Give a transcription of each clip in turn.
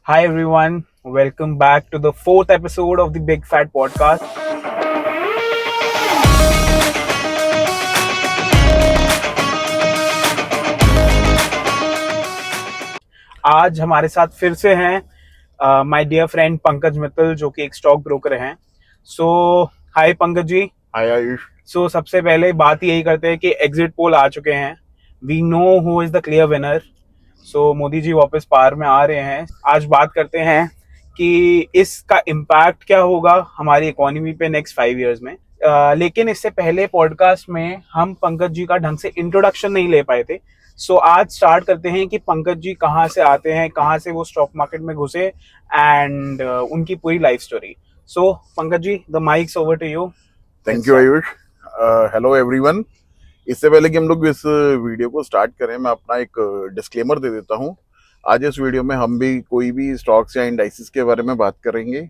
Hi everyone, welcome back to the fourth episode of the Big Fat Podcast. आज हमारे साथ फिर से हैं my dear friend Pankaj Mittal जो कि एक स्टॉक ब्रोकर हैं. सो हाय पंकज जी. हाय आयुष. सो सबसे पहले बात यही करते हैं कि एग्जिट पोल आ चुके हैं. We know who is the clear winner. So Modi ji वापस पावर में आ रहे हैं. आज बात करते हैं कि इसका इम्पैक्ट क्या होगा हमारी इकोनॉमी पे नेक्स्ट 5 इयर्स में. लेकिन इससे पहले पॉडकास्ट में हम पंकज जी का ढंग से इंट्रोडक्शन नहीं ले पाए थे. सो आज स्टार्ट करते हैं कि पंकज जी कहाँ से आते हैं, कहाँ से वो स्टॉक मार्केट में घुसे एंड उनकी पूरी life story. So Pankaj ji, the mic's over to you. Thank you Ayush. Hello everyone. इससे पहले कि हम लोग इस वीडियो को स्टार्ट करें, मैं अपना एक डिस्क्लेमर दे देता हूं. आज इस वीडियो में हम भी कोई भी स्टॉक्स या इंडाइसेस के बारे में बात करेंगे,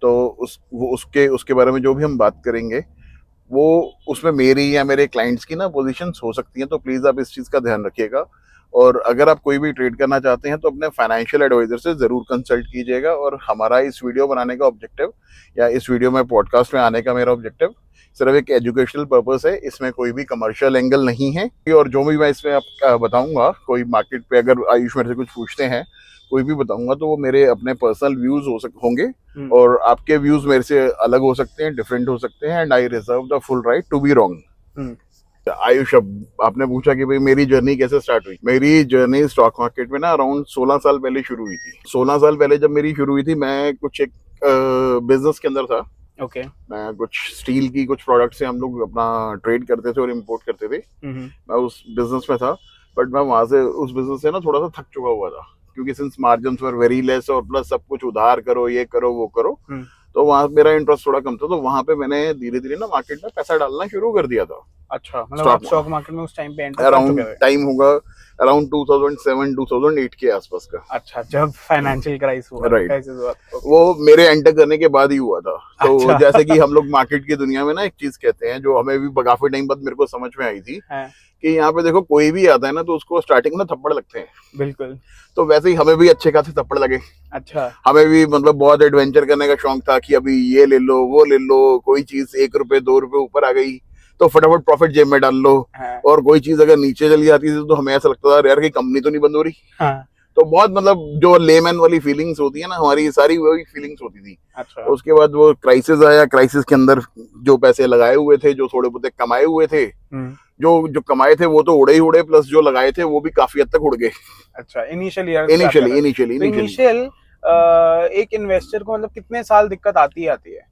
तो उसके बारे में जो भी हम बात करेंगे वो उसमें मेरी या मेरे क्लाइंट्स की ना पोजीशंस हो सकती हैं. तो प्लीज़ आप इस चीज़ का ध्यान रखिएगा. और अगर आप कोई भी ट्रेड करना चाहते हैं तो अपने फाइनेंशियल एडवाइजर से ज़रूर कंसल्ट कीजिएगा. और हमारा इस वीडियो बनाने का ऑब्जेक्टिव या इस वीडियो में पॉडकास्ट में आने का मेरा ऑब्जेक्टिव सिर्फ एक एजुकेशनल पर्पस है. इसमें कोई भी कमर्शियल एंगल नहीं है. और जो भी मैं इसमें आप बताऊंगा, कोई मार्केट पे अगर आयुष मेरे से कुछ पूछते हैं, कोई भी बताऊंगा, तो वो मेरे अपने पर्सनल व्यूज होंगे. और आपके व्यूज मेरे से अलग हो सकते हैं, डिफरेंट हो सकते हैं. And I reserve the full right to be wrong. Ayush, अब आपने पूछा कि भाई मेरी जर्नी कैसे स्टार्ट हुई. मेरी जर्नी स्टॉक मार्केट में ना अराउंड 16 साल पहले शुरू हुई थी. 16 साल पहले जब मेरी शुरू हुई थी, मैं कुछ एक बिजनेस के अंदर था. ओके. मैं कुछ स्टील की कुछ प्रोडक्ट से हम लोग अपना ट्रेड करते थे और इम्पोर्ट करते थे. मैं उस बिजनेस में था. बट मैं वहां से उस बिजनेस से ना थोड़ा सा थक चुका हुआ था, क्योंकि since margins were very less और प्लस सब कुछ उधार करो, ये करो वो करो. तो वहां मेरा इंटरेस्ट थोड़ा कम था. तो वहां पे मैंने धीरे धीरे ना मार्केट में पैसा डालना शुरू कर दिया था. अच्छा, मतलब आप स्टॉक मार्केट में उस टाइम पे एंटर कर अराउंड चुके थे. टाइम होगा अराउंड 2007-2008 के आसपास का. अच्छा, जब फाइनेंशियल क्राइसिस हुआ. Right. crisis हुआ. वो मेरे एंटर करने के बाद ही हुआ था. तो अच्छा. जैसे कि हम लोग मार्केट की दुनिया में ना एक चीज कहते हैं, जो हमें भी काफी टाइम बाद मेरे को समझ में आई थी, है. कि यहाँ पे देखो कोई भी आता है ना तो उसको स्टार्टिंग में थप्पड़ लगते हैं. बिल्कुल. तो वैसे ही हमें भी अच्छे खासे थप्पड़ लगे. अच्छा. हमें भी मतलब बहुत एडवेंचर करने का शौक था कि अभी ये ले लो वो ले लो. कोई चीज 1 रुपए 2 रुपए ऊपर आ गई तो फटाफट प्रॉफिट जेब में डाल लो. है. और कोई चीज अगर नीचे चली जाती थी तो हमें ऐसा लगता था यार कि कंपनी तो नहीं बंद हो रही. हाँ. तो बहुत मतलब जो लेमैन वाली फीलिंग्स होती है ना, हमारी सारी वही फीलिंग्स होती थी. अच्छा. उसके बाद वो क्राइसिस आया. क्राइसिस के अंदर जो पैसे लगाए हुए थे, जो थोड़े बहुत कमाए हुए थे, जो कमाए थे वो तो उड़े ही उड़े, प्लस जो लगाए थे वो भी काफी हद तक उड़ गए. अच्छा, इनिशियली इनिशियल एक इन्वेस्टर को मतलब कितने साल दिक्कत आती है.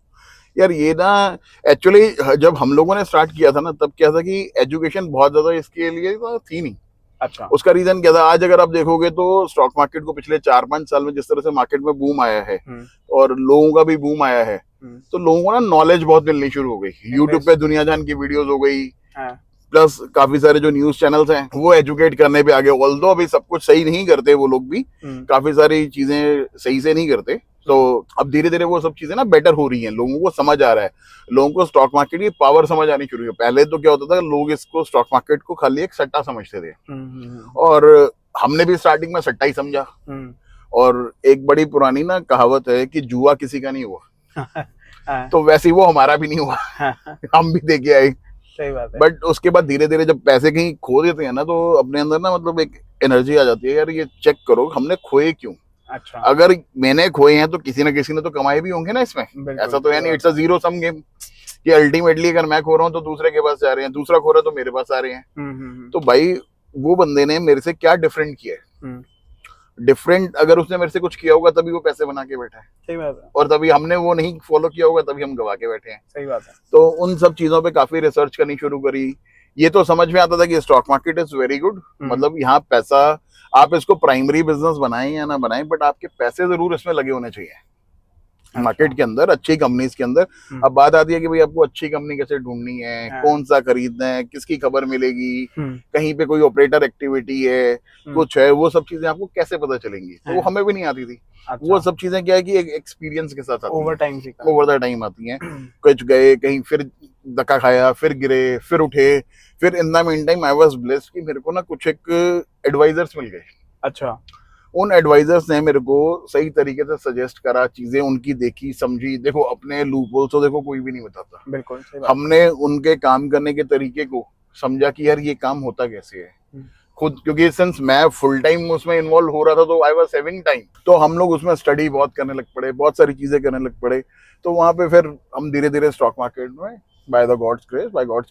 यार ये ना एक्चुअली जब हम लोगों ने स्टार्ट किया था ना, तब क्या था कि एजुकेशन बहुत ज्यादा इसके लिए थी नहीं. अच्छा. उसका रीजन क्या था, आज अगर आप देखोगे तो स्टॉक मार्केट को पिछले 4-5 साल में जिस तरह से मार्केट में बूम आया है और लोगों का भी बूम आया है, तो लोगों को ना नॉलेज बहुत मिलनी शुरू हो गई. यूट्यूब पे दुनिया जान की वीडियोस हो गई. प्लस काफी सारे जो न्यूज चैनल्स हैं वो एजुकेट करने पे आगे. ऑल्दो अभी सब कुछ सही नहीं करते वो लोग भी, काफी सारी चीजें सही से नहीं करते. तो अब धीरे धीरे वो सब चीजें ना बेटर हो रही हैं. लोगों को समझ आ रहा है, लोगों को स्टॉक मार्केट की पावर समझ आनी शुरू हुई. पहले तो क्या होता था, लोग इसको स्टॉक मार्केट को खाली एक सट्टा समझते थे. और हमने भी स्टार्टिंग में सट्टा ही समझा. और एक बड़ी पुरानी ना कहावत है कि जुआ किसी का नहीं हुआ. तो वैसे ही वो हमारा भी नहीं हुआ. हम भी देखे आए. सही बात है. बट उसके बाद धीरे धीरे जब पैसे कहीं खो देते हैं ना, तो अपने अंदर ना मतलब एक एनर्जी आ जाती है, यार ये चेक करो हमने खोए क्यों. अच्छा. अगर मैंने खोए हैं तो किसी ना किसी ने तो कमाए भी होंगे ना इसमें. ऐसा तो है नहीं it's a zero sum game कि अल्टीमेटली अगर मैं खो रहा हूँ तो दूसरे के पास जा रहे हैं, दूसरा खो रहा है तो मेरे पास आ रहे हैं. तो भाई वो बंदे ने मेरे से क्या डिफरेंट किया है. डिफरेंट अगर उसने मेरे से कुछ किया होगा तभी वो पैसे बना के बैठा है. सही बात है. और तभी हमने वो नहीं फॉलो किया होगा तभी हम गवा के बैठे हैं. सही बात है. तो उन सब चीजों पे काफी रिसर्च करनी शुरू करी. ये तो समझ में आता था कि stock market is very good. मतलब यहाँ पैसा, आप इसको प्राइमरी बिजनेस बनाएं या ना बनाएं, बट आपके पैसे जरूर इसमें लगे होने चाहिए. मार्केट के अंदर अच्छी कंपनीज के अंदर. अब बात आती है कि भाई आपको अच्छी कंपनी कैसे ढूंढनी है, कौन सा खरीदना है, किसकी खबर मिलेगी, कहीं पे कोई ऑपरेटर एक्टिविटी है, कुछ है, वो सब चीजें आपको कैसे पता चलेंगी. तो वो हमें भी नहीं आती थी. अच्छा. वो सब चीजें क्या है कि एक एक्सपीरियंस के साथ ओवर द टाइम आती हैं. कुछ गए कहीं, फिर धक्का खाया, फिर गिरे, फिर उठे, फिर in the mean time I was blessed कि मेरे को ना कुछ एक एडवाइजर्स मिल गए. अच्छा. उन एडवाइजर्स ने मेरे को सही तरीके से सजेस्ट करा, चीजें उनकी देखी समझी। देखो अपने लूप होल्स तो देखो कोई भी नहीं बताता, बिल्कुल सही बात। हमने उनके काम करने के तरीके को समझा कि यार ये काम होता कैसे है खुद, क्योंकि सिंस मैं फुल टाइम उसमें इन्वॉल्व हो रहा था तो आई वाज सेविंग टाइम, तो हम लोग उसमें स्टडी बहुत करने लग पड़े, बहुत सारी चीजें करने लग पड़े। तो वहां पे फिर हम धीरे धीरे स्टॉक मार्केट में बाय गॉड्स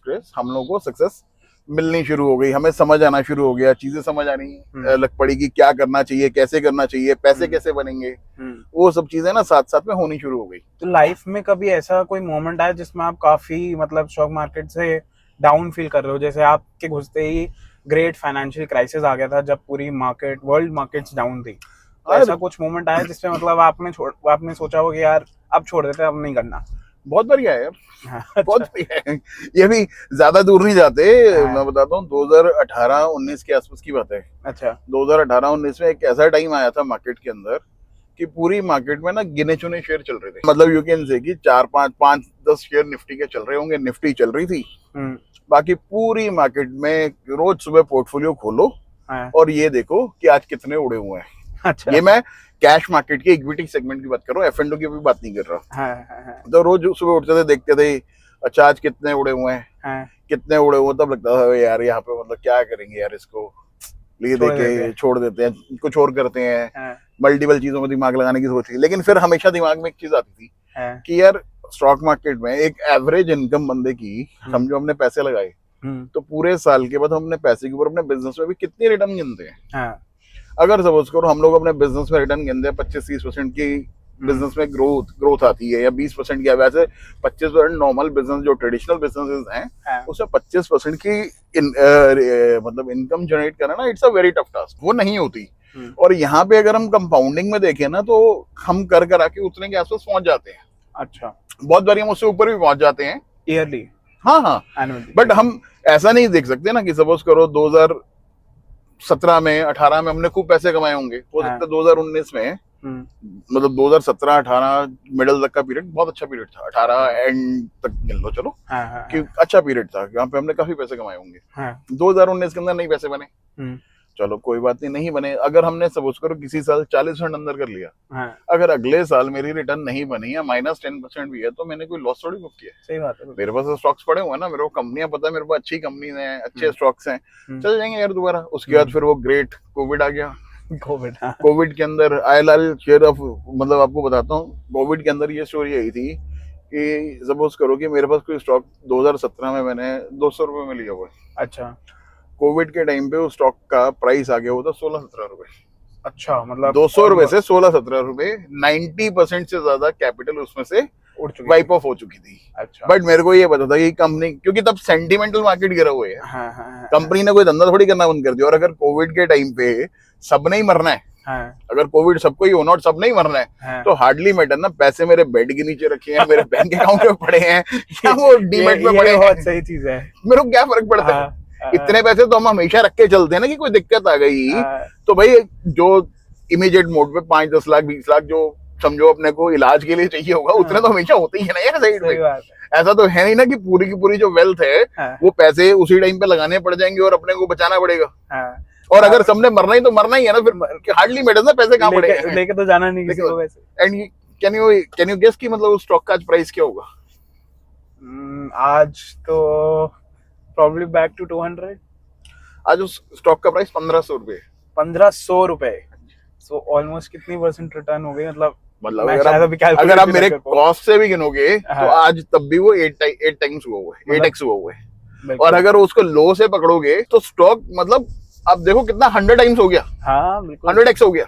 ग्रेस हम लोगों को सक्सेस मिलनी शुरू हो गई, हमें समझ आना शुरू हो गया, चीजें समझ आनी लग पड़ी कि क्या करना चाहिए, कैसे करना चाहिए, पैसे कैसे बनेंगे, वो सब चीजें ना साथ साथ में होनी शुरू हो गई। तो लाइफ में कभी ऐसा कोई मोमेंट आया जिसमें आप काफी मतलब स्टॉक मार्केट से डाउन फील कर रहे हो, जैसे आपके घुसते ही ग्रेट फाइनेंशियल क्राइसिस आ गया था जब पूरी मार्केट वर्ल्ड मार्केट्स डाउन थी, तो ऐसा कुछ मोमेंट आया जिसमें मतलब आपने सोचा हो कि यार अब छोड़ देते, अब नहीं करना? बहुत बढ़िया है यार। अच्छा। बहुत बढ़िया है, ये भी ज्यादा दूर नहीं जाते। मैं बताता हूँ 2018-19 के आसपास की बात है। अच्छा। 2018-19 में एक ऐसा टाइम आया था मार्केट के अंदर कि पूरी मार्केट में ना गिने चुने शेयर चल रहे थे, मतलब यू कैन से कि 4-5-10 शेयर निफ्टी के चल रहे होंगे, निफ्टी चल रही थी। बाकी पूरी मार्केट में रोज सुबह पोर्टफोलियो खोलो और ये देखो कि आज कितने उड़े हुए हैं। अच्छा। ये मैं कैश मार्केट की इक्विटी सेगमेंट की बात कर रहा हूँ, F&O की भी बात नहीं कर रहा। तो रोज सुबह उठते थे, देखते थे अच्छा आज कितने उड़े हुए हैं, कितने उड़े हुए, तब लगता था यार यहाँ पे मतलब क्या करेंगे यार, इसको लिए देके छोड़ देते हैं, कुछ और करते हैं, मल्टीपल चीजों में दिमाग लगाने की सोच थी। लेकिन फिर हमेशा दिमाग में एक चीज आती थी कि यार स्टॉक मार्केट में एक एवरेज इनकम बंदे की, समझो हमने पैसे लगाए तो पूरे साल के बाद हम अपने पैसे के ऊपर अपने बिजनेस में भी कितनी रिटर्न गिनते हैं। अगर सपोज करो हम लोग अपने बिजनेस में रिटर्न गिनते हैं 25-30% की, बिजनेस में ग्रोथ आती है या 20% की, वैसे 25% नॉर्मल बिजनेस जो ट्रेडिशनल बिजनेसेस हैं उसमें 25% की मतलब इनकम जनरेट करना ना, it's a very tough task, वो नहीं होती। और यहाँ पे अगर हम कंपाउंडिंग में देखें ना तो हम कर कर आके उतने के आसपास पहुंच जाते हैं। अच्छा। बहुत बार हम उससे ऊपर भी पहुंच जाते हैं ईयरली। हाँ, बट हम ऐसा नहीं देख सकते ना कि सपोज करो 2017 में 18 में हमने खूब पैसे कमाए होंगे, हो सकता है 2019 में मतलब 2017-18 मिडल तक का पीरियड बहुत अच्छा पीरियड था, 18 एंड तक गिन लो चलो कि अच्छा पीरियड था, यहाँ पे हमने काफी पैसे कमाए होंगे। 2019 के अंदर नहीं पैसे बने, चलो कोई बात नहीं नहीं बने। अगर हमने सपोज करो किसी साल 40% अंदर कर लिया, अगर अगले साल मेरी रिटर्न नहीं बनी या -10% भी है तो मैंने कोई लॉस थोड़ी बुक किया। सही बात है। मेरे पास स्टॉक्स पड़े हुए हैं ना, मेरे को कंपनियां पता है, मेरे पास अच्छी कंपनी है, अच्छे स्टॉक्स हैं, चल जाएंगे यार दोबारा। उसके बाद फिर वो ग्रेट कोविड आ गया। कोविड के अंदर ILR शेयर ऑफ, मतलब आपको बताता हूँ कोविड के अंदर ये स्टोरी आई थी कि सपोज करो कि मेरे पास कोई स्टॉक 2017 में मैंने 200 रुपए में लिया हुआ है। अच्छा। कोविड के टाइम पे उस स्टॉक का प्राइस आ गया हुआ था 16-17 रुपए। अच्छा, मतलब 200 रुपए से 16-17 रुपए, 90% से ज्यादा कैपिटल उसमें से वाइप ऑफ हो चुकी थी। अच्छा। बट मेरे को ये पता था कि कंपनी, क्योंकि तब सेंटिमेंटल मार्केट गिरा हुआ है, कंपनी ने कोई धंधा थोड़ी करना बंद कर दिया। और अगर कोविड के टाइम पे सबने ही मरना है, अगर कोविड सबको ही होना और सबने ही मरना है तो हार्डली मैटर ना, पैसे मेरे बेड के नीचे रखे हैं, मेरे बैंक अकाउंट में पड़े हैं या वो डीमैट में पड़े हैं, बहुत सही चीज है, मेरे को क्या फर्क पड़ता है। इतने पैसे तो हम हमेशा रख के चलते हैं ना कि कोई दिक्कत आ गई तो भाई जो इमीडिएट मोड पे 5-10 लाख 20 लाख जो समझो अपने को इलाज के लिए चाहिए होगा, उतने तो हमेशा होते ही है ना यार साइड में। ऐसा तो है नहीं ना कि पूरी की पूरी जो वेल्थ है वो पैसे उसी टाइम पे लगाने पड़ जाएंगे और अपने को बचाना पड़ेगा। और अगर सबने मरना ही तो मरना ही है ना, फिर हार्डली मैटर ना पैसे कहाँ पड़ेगा, लेके तो जाना नहीं किसी को वैसे। एंड कैन यू गेस कि मतलब उस स्टॉक का आज प्राइस क्या होगा? आज तो probably back to 200। आज उस स्टॉक का प्राइस 1500 रुपए। 1500 रुपए, सो ऑलमोस्ट कितनी % रिटर्न हो गई? मतलब अगर आप मेरे कॉस्ट से भी गिनोगे तो आज तब भी वो 8 टाइम्स हुआ है, 8x हुआ है। और अगर उसको लो से पकड़ोगे तो स्टॉक मतलब आप देखो कितना 100 टाइम्स हो गया। हाँ बिल्कुल, 100x हो गया।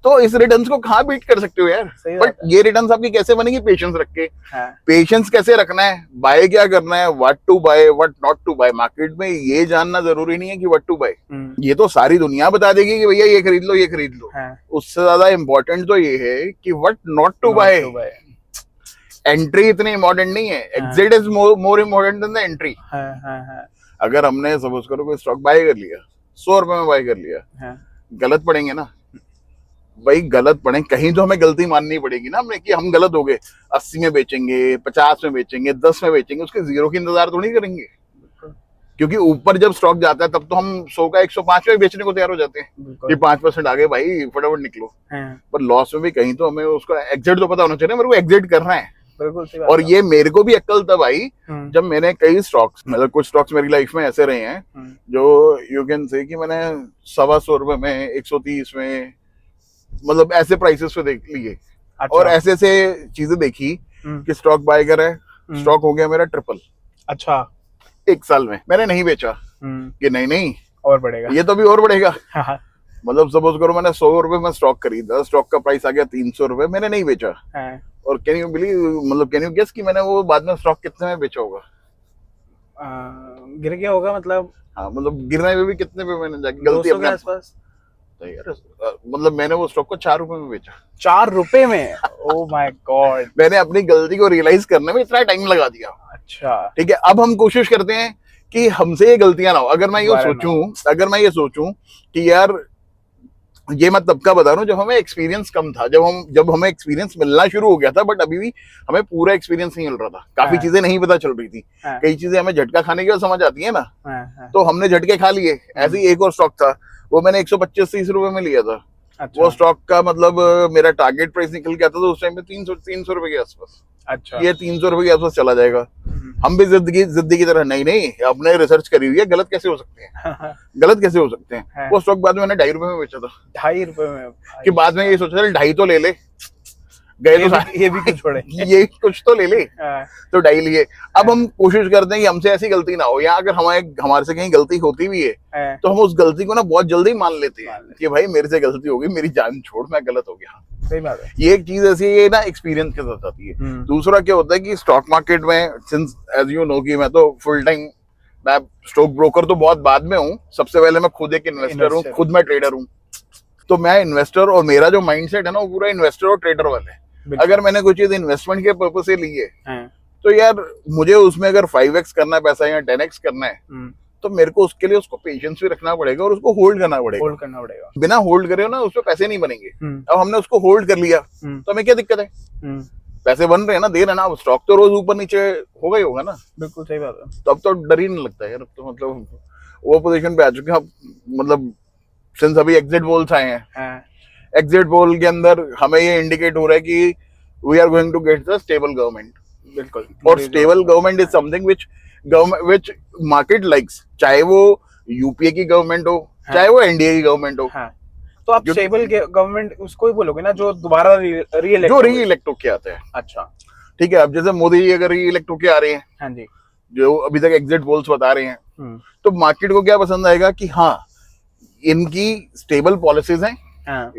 तो इस रिटर्न्स को कहाँ बीट कर सकते हो यार। बट ये रिटर्न्स आपकी कैसे बनेगी? पेशेंस रख के। पेशेंस कैसे रखना है, बाय क्या करना है, what to buy what not to buy. Market में ये जानना जरूरी नहीं है कि व्हाट टू बाय, ये तो सारी दुनिया बता देगी कि भैया ये खरीद लो ये खरीद लो। उससे ज्यादा इम्पोर्टेंट तो ये है कि what not to buy. Entry इतनी इम्पोर्टेंट नहीं है, exit is more important than the entry. अगर हमने सपोज करो कोई स्टॉक बाय कर लिया, 100 रुपए में बाय कर लिया, गलत पड़ेंगे ना भाई, गलत पड़े कहीं तो हमें गलती माननी पड़ेगी ना हमने कि हम गलत हो गए। 80 में बेचेंगे, 50 में बेचेंगे, 10 में बेचेंगे, उसके 0 की इंतजार थोड़ी करेंगे क्योंकि ऊपर जब स्टॉक जाता है तब तो हम 100 का 105 में बेचने को तैयार हो जाते हैं बिल्कुल। कि 5% आ गए भाई, फटाफट निकलो। हाँ, पर लॉस में भी कहीं तो हमें उसका एग्जिट तो पता होना चाहिए, मेरे को एग्जिट करना है। बिल्कुल सही बात और है। ये मेरे को भी अक्ल था भाई, हम्म, जब मैंने कई स्टॉक्स, मतलब कुछ स्टॉक्स मेरी लाइफ में ऐसे रहे हैं जो यू कैन से कि मैंने 125 में, 130 में, मतलब ऐसे प्राइसेस पे देख लिए। अच्छा। और ऐसे ऐसे चीजें देखी कि स्टॉक बाय करे, स्टॉक हो गया मेरा ट्रिपल अच्छा। 1 साल में, मैंने नहीं बेचा कि नहीं नहीं और बढ़ेगा। ये तो भी और बढ़ेगा। हाँ, मतलब सपोज करो मैंने 100 रुपए में स्टॉक खरीदा, स्टॉक का प्राइस आ गया 300 रुपए, मैंने नहीं बेचा। हाँ, और कैन यू बिलीव, मतलब कैन यू गेस कि मैंने वो बाद में स्टॉक कितने में बेचा होगा? गिर गया होगा मतलब। हाँ, मतलब गिरने में भी कितने पे मैंने जाके गलती 200 के अपने, आसपास। तो यार मतलब मैंने वो स्टॉक को 4 रुपए में बेचा। 4 रुपए में? Oh my God. मैंने अपनी गलती को रियलाइज करने में इतना टाइम लगा दिया। अच्छा। ठीक है, अब हम कोशिश करते हैं कि हमसे ये गलतियां ना हो। अगर मैं ये सोचूं कि यार ये मैं तब का बता रहा हूँ जब हमें एक्सपीरियंस कम था, जब हमें एक्सपीरियंस मिलना शुरू हो गया था, बट अभी भी हमें पूरा एक्सपीरियंस नहीं मिल रहा था, काफी हाँ। चीजें नहीं पता चल रही थी। हाँ। कई चीजें हमें झटका खाने की समझ आती है ना, हाँ। तो हमने झटके खा लिए। ऐसे ही एक और स्टॉक था, वो मैंने 125-30 रुपए में लिया था। अच्छा। वो स्टॉक का मतलब मेरा टारगेट प्राइस निकल गया था तो उस टाइम पे 300 रुपए के आसपास। अच्छा। ये 300 रुपए के आसपास चला जाएगा। हम भी जिद्दी की तरह नहीं नहीं अपने रिसर्च करी हुई है, गलत कैसे हो सकते हैं, गलत कैसे हो सकते हैं। हाँ। वो स्टॉक बाद में मैंने 2.5 रुपए में बेचा था। 2.5 रुपए में? कि बाद में ये सोचा था 2.5 तो ले ले, गए तो ये भी कुछ छोड़े। ये कुछ तो ले ले, हाँ। तो 2.5 लिए। अब हम कोशिश करते हैं कि हमसे ऐसी गलती ना हो, या अगर हमारे से कहीं गलती होती भी है तो हम उस गलती को ना बहुत जल्दी मान लेते हैं कि भाई मेरे से गलती हो गई, मेरी जान छोड़, मैं गलत हो गया। सही बात है। ये एक चीज ऐसी है, ये ना एक्सपीरियंस के साथ आती है। दूसरा क्या होता है कि स्टॉक मार्केट में, सिंस एज यू नो कि मैं तो फुल टाइम, मैं स्टॉक ब्रोकर तो बहुत बाद में हूँ, सबसे पहले मैं खुद एक इन्वेस्टर हूँ, खुद मैं ट्रेडर हूँ। तो मैं इन्वेस्टर, और मेरा जो माइंडसेट है ना वो पूरा इन्वेस्टर और ट्रेडर वाला है। अगर मैंने कोई चीज इन्वेस्टमेंट के पर्पज से ली है तो यार मुझे उसमें अगर 5x करना है पैसा या 10x करना है तो मेरे को उसके लिए उसको पेशेंस भी रखना पड़ेगा और उसको होल्ड करना पड़ेगा। बिना होल्ड करे ना उसमें पैसे नहीं बनेंगे। अब हमने उसको होल्ड कर लिया तो हमें क्या दिक्कत है, पैसे बन रहे हैं ना, दे रहे हैं ना, स्टॉक तो रोज ऊपर नीचे होगा ही होगा ना। बिल्कुल सही बात है। तो अब तो डर ही नहीं लगता है यार, तो मतलब वो पोजीशन पे आ चुके हैं अब। मतलब सिंस अभी एग्जिट पोल्स आए हैं, एग्जिट पोल के अंदर हमें ये इंडिकेट हो रहा है कि we are going to get the stable government. बिल्कुल। और stable government is something which market likes, चाहे वो यूपीए की गवर्नमेंट हो, चाहे वो एनडीए की गवर्नमेंट हो। तो आप स्टेबल गवर्नमेंट उसको ही बोलोगे ना जो दोबारा री-इलेक्ट होके आता है। अच्छा, ठीक है। अब जैसे मोदी जी अगर री-इलेक्ट होके आ रहे हैं, हाँ जी, जो अभी तक एग्जिट पोल्स बता रहे हैं, तो मार्केट को क्या पसंद आएगा कि हाँ इनकी स्टेबल पॉलिसीज हैं,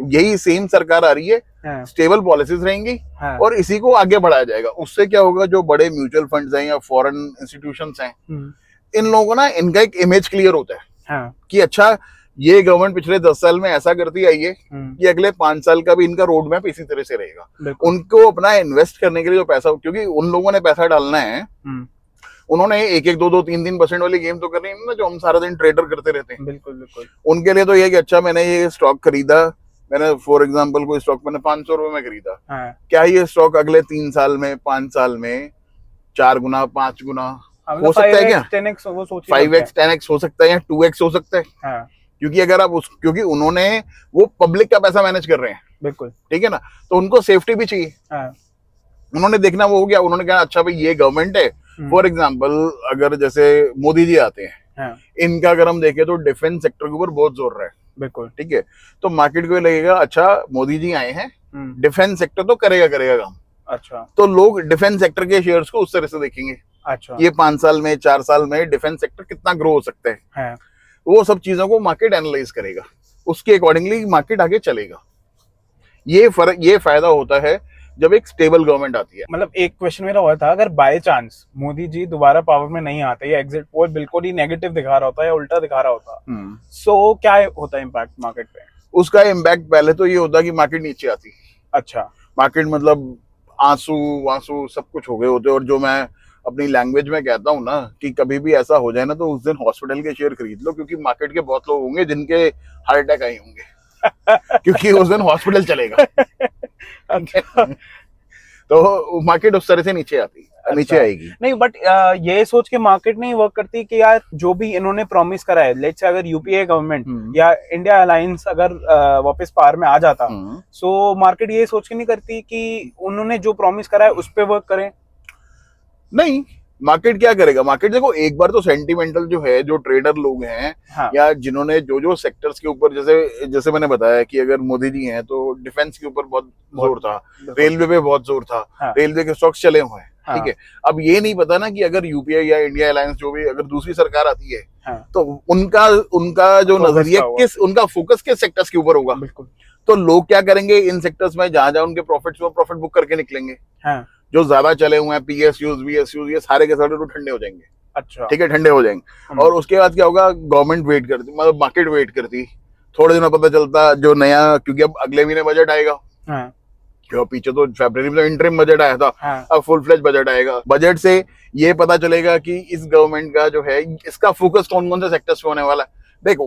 यही सेम सरकार आ रही है, स्टेबल पॉलिसीज रहेंगी और इसी को आगे बढ़ाया जाएगा। उससे क्या होगा, जो बड़े म्यूचुअल फंड्स हैं या फॉरेन इंस्टीट्यूशंस हैं, इन लोगों को ना इनका एक इमेज क्लियर होता है कि अच्छा ये गवर्नमेंट पिछले 10 साल में ऐसा करती आई है कि अगले 5 साल का भी इनका रोड मैप इसी तरह से रहेगा। उनको अपना इन्वेस्ट करने के लिए जो पैसा, क्योंकि उन लोगों ने पैसा डालना है, उन्होंने 1-1, 2-2, 3-3% वाली गेम तो करनी है ना, जो हम सारा दिन ट्रेडर करते रहते हैं। बिल्कुल बिल्कुल। उनके लिए तो ये कि अच्छा मैंने ये स्टॉक खरीदा, मैंने फॉर एग्जांपल कोई स्टॉक मैंने 500 रुपए में खरीदा, क्या ये स्टॉक अगले 3 साल में, 5 साल में 4 गुना, 5 गुना हो सकता है क्या? 5x 10x हो सकता है या 2x हो सकता है। क्योंकि अगर आप क्योंकि उन्होंने वो पब्लिक का पैसा मैनेज कर रहे हैं। बिल्कुल ठीक है ना, तो उनको सेफ्टी भी चाहिए। उन्होंने देखना वो हो गया, उन्होंने कहा अच्छा भाई ये गवर्नमेंट है। फॉर एग्जाम्पल अगर जैसे मोदी जी आते हैं, इनका अगर हम देखें तो डिफेंस सेक्टर के ऊपर बहुत जोर रहा है। बिल्कुल ठीक है। तो मार्केट को लगेगा अच्छा मोदी जी आए हैं, डिफेंस सेक्टर तो करेगा काम। अच्छा, तो लोग डिफेंस सेक्टर के शेयर्स को उस तरह से देखेंगे। अच्छा, ये 5 साल में, 4 साल में डिफेंस सेक्टर कितना ग्रो हो सकता है। वो सब चीजों को मार्केट एनालाइज करेगा, उसके अकॉर्डिंगली मार्केट आगे चलेगा। ये फायदा होता है जब एक स्टेबल गवर्नमेंट आती है। मतलब एक क्वेश्चन मेरा हुआ था, अगर बाय चांस मोदी जी दोबारा पावर में नहीं आते या एग्जिट पोल बिल्कुल ही नेगेटिव दिखा रहा होता है या उल्टा दिखा रहा होता, सो क्या होता है इम्पैक्ट मार्केट पे? उसका इम्पैक्ट पहले तो ये होता कि मार्केट नीचे आती। अच्छा, मार्केट मतलब आंसू सब कुछ हो गए होते। और जो मैं अपनी लैंग्वेज में कहता हूँ ना कि कभी भी ऐसा हो जाए ना तो उस दिन हॉस्पिटल के शेयर खरीद लो, क्योंकि मार्केट के बहुत लोग होंगे जिनके हार्ट अटैक आए होंगे क्योंकि उस दिन हॉस्पिटल चलेगा। तो मार्केट उस तरह से नीचे आती। नीचे आएगी। नहीं बट ये सोच के मार्केट नहीं वर्क करती कि यार जो भी इन्होंने प्रॉमिस करा है, लेट्स से अगर यूपीए गवर्नमेंट या इंडिया अलायंस अगर वापस पावर में आ जाता, सो मार्केट ये सोच के नहीं करती कि उन्होंने जो प्रॉमिस करा है उस पे वर्क करें? नहीं, मार्केट क्या करेगा? मार्केट देखो, एक बार तो सेंटिमेंटल जो है, जो ट्रेडर लोग हैं, हाँ, या जिन्होंने जो जो सेक्टर्स के ऊपर, जैसे मैंने बताया कि अगर मोदी जी हैं तो डिफेंस के ऊपर बहुत जोर था, रेलवे पे बहुत जोर था, हाँ, रेलवे के स्टॉक्स चले हुए हैं, हाँ, ठीक है। अब ये नहीं पता ना कि अगर यूपीआई या इंडिया अलायंस जो भी अगर दूसरी सरकार आती है, हाँ, तो उनका जो नजरिया उनका फोकस किस सेक्टर्स के ऊपर होगा। बिल्कुल। तो लोग क्या करेंगे, इन सेक्टर्स में जहां जहां उनके प्रॉफिट बुक करके निकलेंगे, हाँ, जो ज्यादा चले हुए हैं, पीएसयूज वीएसयूज, ये सारे के सारे तो ठंडे हो जाएंगे। अच्छा, ठीक है, ठंडे हो जाएंगे। और उसके बाद क्या होगा, गवर्नमेंट वेट करती, मतलब मार्केट वेट करती, थोड़े दिनों पता चलता जो नया, क्योंकि अब अगले महीने बजट आएगा, हाँ, क्यों पीछे तो फरवरी में तो इंटरिम बजट आया था, हाँ, अब फुल फ्लेज बजट आएगा। बजट से ये पता चलेगा कि इस गवर्नमेंट का जो है, इसका फोकस कौन कौन से सेक्टर्स पे होने वाला है। देखो,